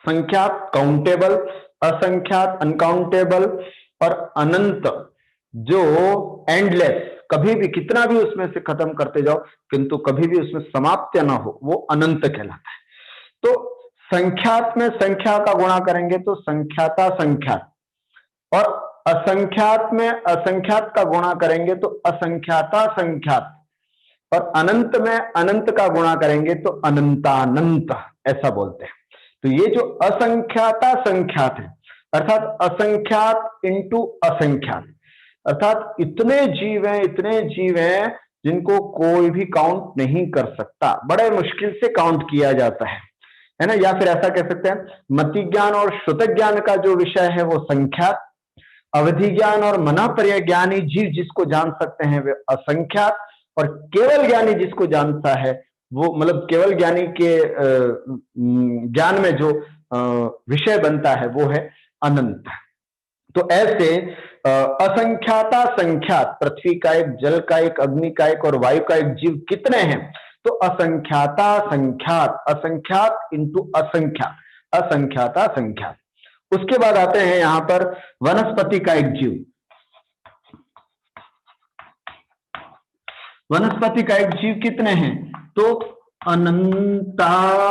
Speaker 1: संख्यात काउंटेबल, असंख्यात अनकाउंटेबल और अनंत जो एंडलेस, कभी भी कितना भी उसमें से खत्म करते जाओ किंतु कभी भी उसमें समाप्त ना हो, वो अनंत कहलाता है। तो संख्यात में संख्या का गुणा करेंगे तो संख्याता संख्यात, और असंख्यात में असंख्यात का गुणा करेंगे तो असंख्याता संख्यात, और अनंत में अनंत का गुणा करेंगे तो अनंतानंत, ऐसा बोलते हैं। तो ये जो असंख्याता संख्यात है, अर्थात असंख्यात इंटू असंख्यात, अर्थात इतने जीव हैं जिनको कोई भी काउंट नहीं कर सकता, बड़े मुश्किल से काउंट किया जाता है ना। या फिर ऐसा कह सकते हैं मति ज्ञान और श्रुत ज्ञान का जो विषय है वो संख्यात, अवधि ज्ञान और मना पर्याय ज्ञानी जीव जिसको जान सकते हैं वे असंख्यात, और केवल ज्ञानी जिसको जानता है वो, मतलब केवल ज्ञानी के ज्ञान में जो विषय बनता है वो है अनंत। तो ऐसे असंख्याता संख्यात, पृथ्वी का एक, जल का एक, अग्नि का एक और वायु का एक जीव कितने हैं? तो असंख्याता संख्यात, असंख्यात इंटू असंख्यात, असंख्याता संख्यात। उसके बाद आते हैं यहां पर वनस्पति का एक जीव, वनस्पति का एक जीव कितने हैं? तो अनंतानंत,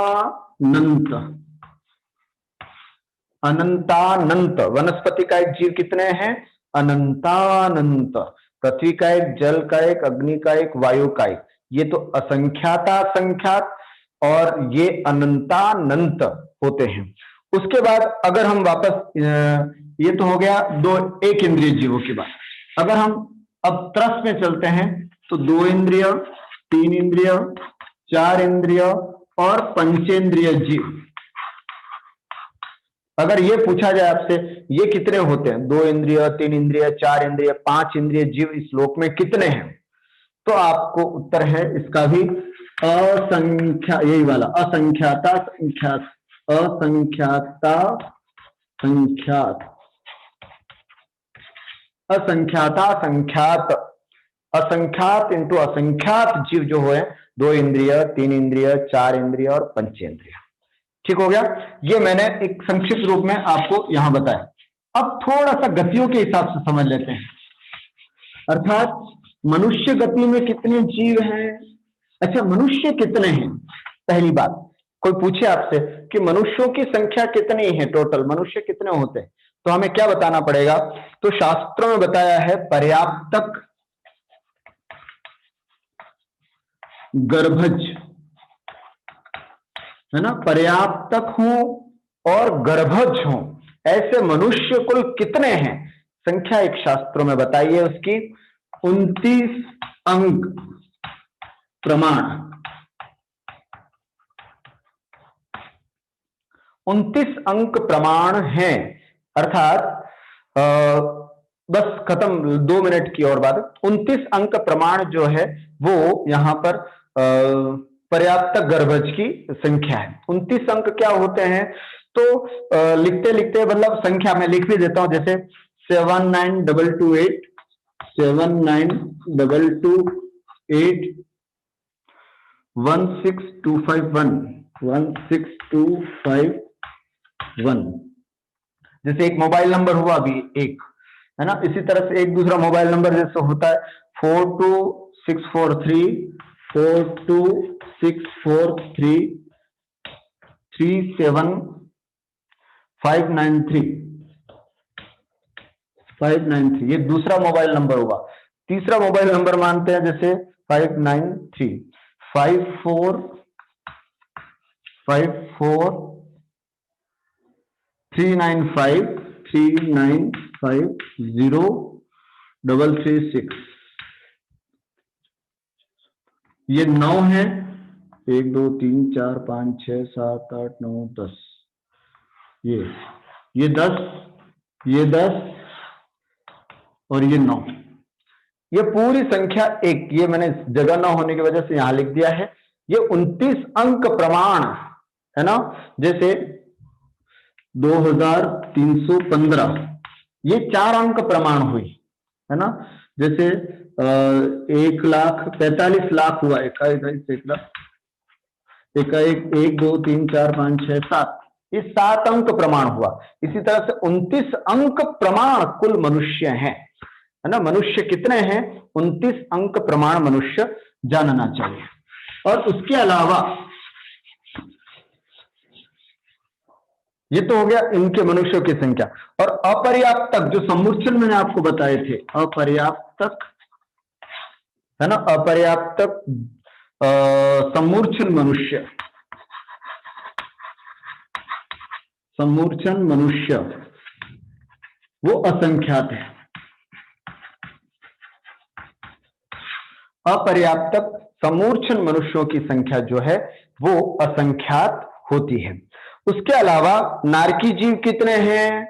Speaker 1: अनंतानंत, वनस्पति का एक जीव कितने हैं? अनंतानंत। पृथ्वी का एक, जल का एक, अग्नि का एक, वायु का एक। ये तो असंख्याता संख्यात और ये अनंतानंत होते हैं। उसके बाद अगर हम वापस ये तो हो गया दो एक इंद्रिय जीवों की बात। अगर हम अब त्रस में चलते हैं तो 2 इंद्रिय, 3 इंद्रिय, 4 इंद्रिय और पंचेंद्रिय जीव। अगर ये पूछा जाए आपसे ये कितने होते हैं, 2 इंद्रिय, 3 इंद्रिय, 4 इंद्रिय, 5 इंद्रिय जीव इस लोक में कितने हैं, तो आपको उत्तर है इसका भी असंख्या, यही वाला असंख्याता संख्यात, असंख्याता संख्यात, असंख्याता संख्यात, असंख्यात इंटू असंख्यात जीव जो है 2 इंद्रिय, 3 इंद्रिय, 4 इंद्रिय और पंचेंद्रिय। ठीक हो गया। ये मैंने एक संक्षिप्त रूप में आपको यहां बताया। अब थोड़ा सा गतियों के हिसाब से समझ लेते हैं, अर्थात मनुष्य गति में कितने जीव हैं। अच्छा, मनुष्य कितने हैं? पहली बात, कोई पूछे आपसे कि मनुष्यों की संख्या कितनी है, टोटल मनुष्य कितने होते हैं, तो हमें क्या बताना पड़ेगा? तो शास्त्रों में बताया है पर्याप्तक, गर्भज, है ना, पर्याप्तक हो और गर्भज हो, ऐसे मनुष्य कुल कितने हैं? संख्या एक शास्त्रों में बताइए उसकी 29 अंक प्रमाण, 29 अंक प्रमाण हैं। अर्थात बस खत्म, 2 मिनट की और बात। 29 अंक प्रमाण जो है वो यहां पर पर्याप्त गर्भज की संख्या है। 29 अंक क्या होते हैं? तो लिखते लिखते मतलब संख्या में लिख भी देता हूं, जैसे 79228, 79228, 16251, 16251। जैसे एक मोबाइल नंबर हुआ अभी एक, है ना, इसी तरह से एक दूसरा मोबाइल नंबर जैसे होता है 42643, 42643 37593, 593, ये दूसरा मोबाइल नंबर होगा। तीसरा मोबाइल नंबर मानते हैं जैसे 593 54 395 0336, ये 9 है, 1 2 3 4 5 6 7 8 9 10, ये 10, ये 10 और ये 9, ये पूरी संख्या एक। ये मैंने जगह न होने की वजह से यहां लिख दिया है। ये 29 अंक प्रमाण है ना, जैसे 2315, ये 4 अंक प्रमाण हुई, है ना। जैसे 1,45,00,000 हुआ, एकाएक 1 2 3 4 5 6 7, ये 7 अंक प्रमाण हुआ। इसी तरह से 29 अंक प्रमाण कुल मनुष्य हैं, है ना। मनुष्य कितने हैं? 29 अंक प्रमाण मनुष्य जानना चाहिए। और उसके अलावा ये तो हो गया इनके मनुष्यों की संख्या। और अपर्याप्तक जो समूर्छन मैंने आपको बताए थे, अपर्याप्तक, है ना, अपर्याप्तक समूर्छन मनुष्य, समूर्छन मनुष्य वो असंख्यात है। अपर्याप्तक समूर्छन मनुष्यों की संख्या जो है वो असंख्यात होती है। उसके अलावा नारकी जीव कितने हैं?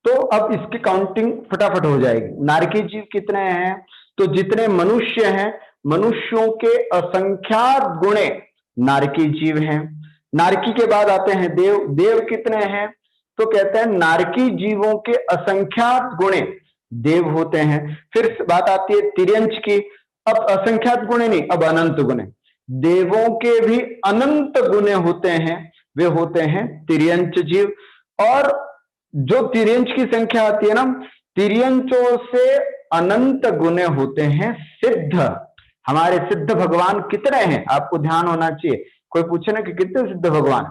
Speaker 1: तो अब इसकी काउंटिंग फटाफट हो जाएगी। नारकी जीव कितने हैं? तो जितने मनुष्य हैं, मनुष्यों के असंख्यात गुणे नारकी जीव हैं। नारकी के बाद आते हैं देव। देव कितने हैं? तो कहते हैं नारकी जीवों के असंख्यात गुणे देव होते हैं। फिर बात आती है तिर्यंच की। अब असंख्यात गुणे नहीं, अब अनंत गुणे। देवों के भी अनंत गुणे होते हैं, वे होते हैं तिर्यंच जीव। और जो तिर्यंच की संख्या आती है ना, तिर्यंचों से अनंत गुणे होते हैं सिद्ध। हमारे सिद्ध भगवान कितने हैं? आपको ध्यान होना चाहिए। कोई पूछे ना कि कितने सिद्ध भगवान,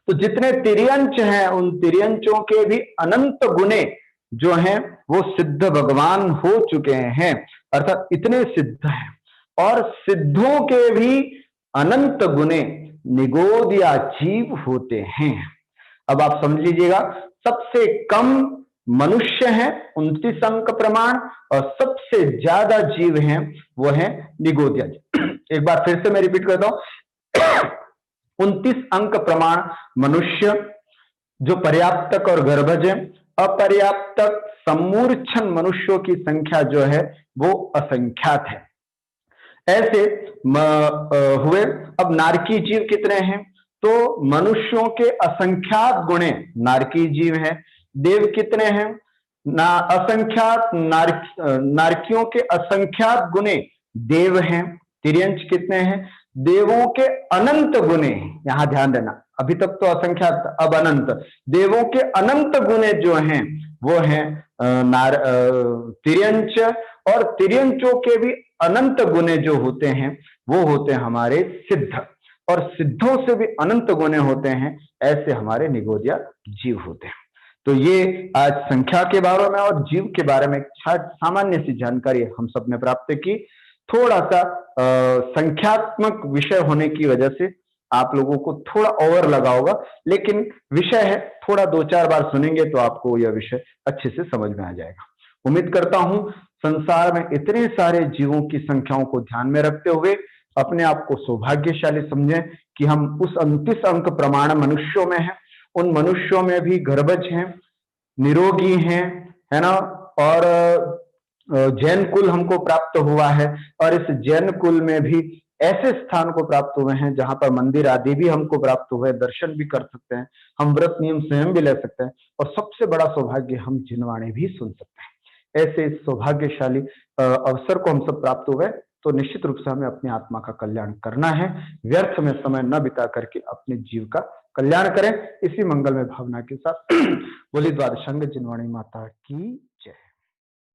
Speaker 1: तो जितने तिर्यंच हैं उन तिर्यंचों के भी अनंत गुणे जो हैं वो सिद्ध भगवान हो चुके हैं, अर्थात इतने सिद्ध हैं। और सिद्धों के भी अनंत गुणे निगोदिया जीव होते हैं। अब आप समझ लीजिएगा, सबसे कम मनुष्य हैं 29 अंक प्रमाण, और सबसे ज्यादा जीव हैं वो हैं निगोदिया जीव। एक बार फिर से मैं रिपीट करता हूं, 29 अंक प्रमाण मनुष्य, जो पर्याप्तक और गर्भज है। अपर्याप्तक सम्मूर्छन मनुष्यों की संख्या जो है वो असंख्यात है। ऐसे हुए। अब नारकी जीव कितने हैं? तो मनुष्यों के असंख्यात गुणे नारकी जीव हैं। देव कितने हैं? असंख्यात नारकियों के असंख्यात गुणे देव हैं। तिर्यंच कितने हैं? देवों के अनंत गुणे, यहां ध्यान देना, अभी तक तो असंख्यात, अब अनंत। देवों के अनंत गुणे जो हैं वो हैं तिर्यंच, और तिर्यंचों के भी अनंत गुणे जो होते हैं वो होते हैं हमारे सिद्ध, और सिद्धों से भी अनंत गुणे होते हैं ऐसे हमारे निगोदिया जीव होते हैं। तो ये आज संख्या के बारे में और जीव के बारे में सामान्य सी जानकारी हम सब ने प्राप्त की। थोड़ा सा संख्यात्मक विषय होने की वजह से आप लोगों को थोड़ा ओवर लगा होगा, लेकिन विषय है, थोड़ा 2-4 बार सुनेंगे तो आपको यह विषय अच्छे से समझ में आ जाएगा। उम्मीद करता हूं संसार में इतने सारे जीवों की संख्याओं को ध्यान में रखते हुए अपने आप को सौभाग्यशाली समझें कि हम उस 29 अंक प्रमाण मनुष्यों में हैं। उन मनुष्यों में भी गर्भज हैं, निरोगी हैं, है ना, और जैन कुल हमको प्राप्त हुआ है, और इस जैन कुल में भी ऐसे स्थान को प्राप्त हुए हैं जहां पर मंदिर आदि भी हमको प्राप्त हुए, दर्शन भी कर सकते हैं, हम व्रत नियम स्वयं भी ले सकते हैं, और सबसे बड़ा सौभाग्य हम जिनवाणी भी सुन सकते हैं। ऐसे इस सौभाग्यशाली अवसर को हम सब प्राप्त हुए, तो निश्चित रूप से हमें अपनी आत्मा का कल्याण करना है। व्यर्थ में समय न बिता करके अपने जीव का कल्याण करें। इसी मंगलमय भावना के साथ बोली द्वादशांग जिनवाणी माता की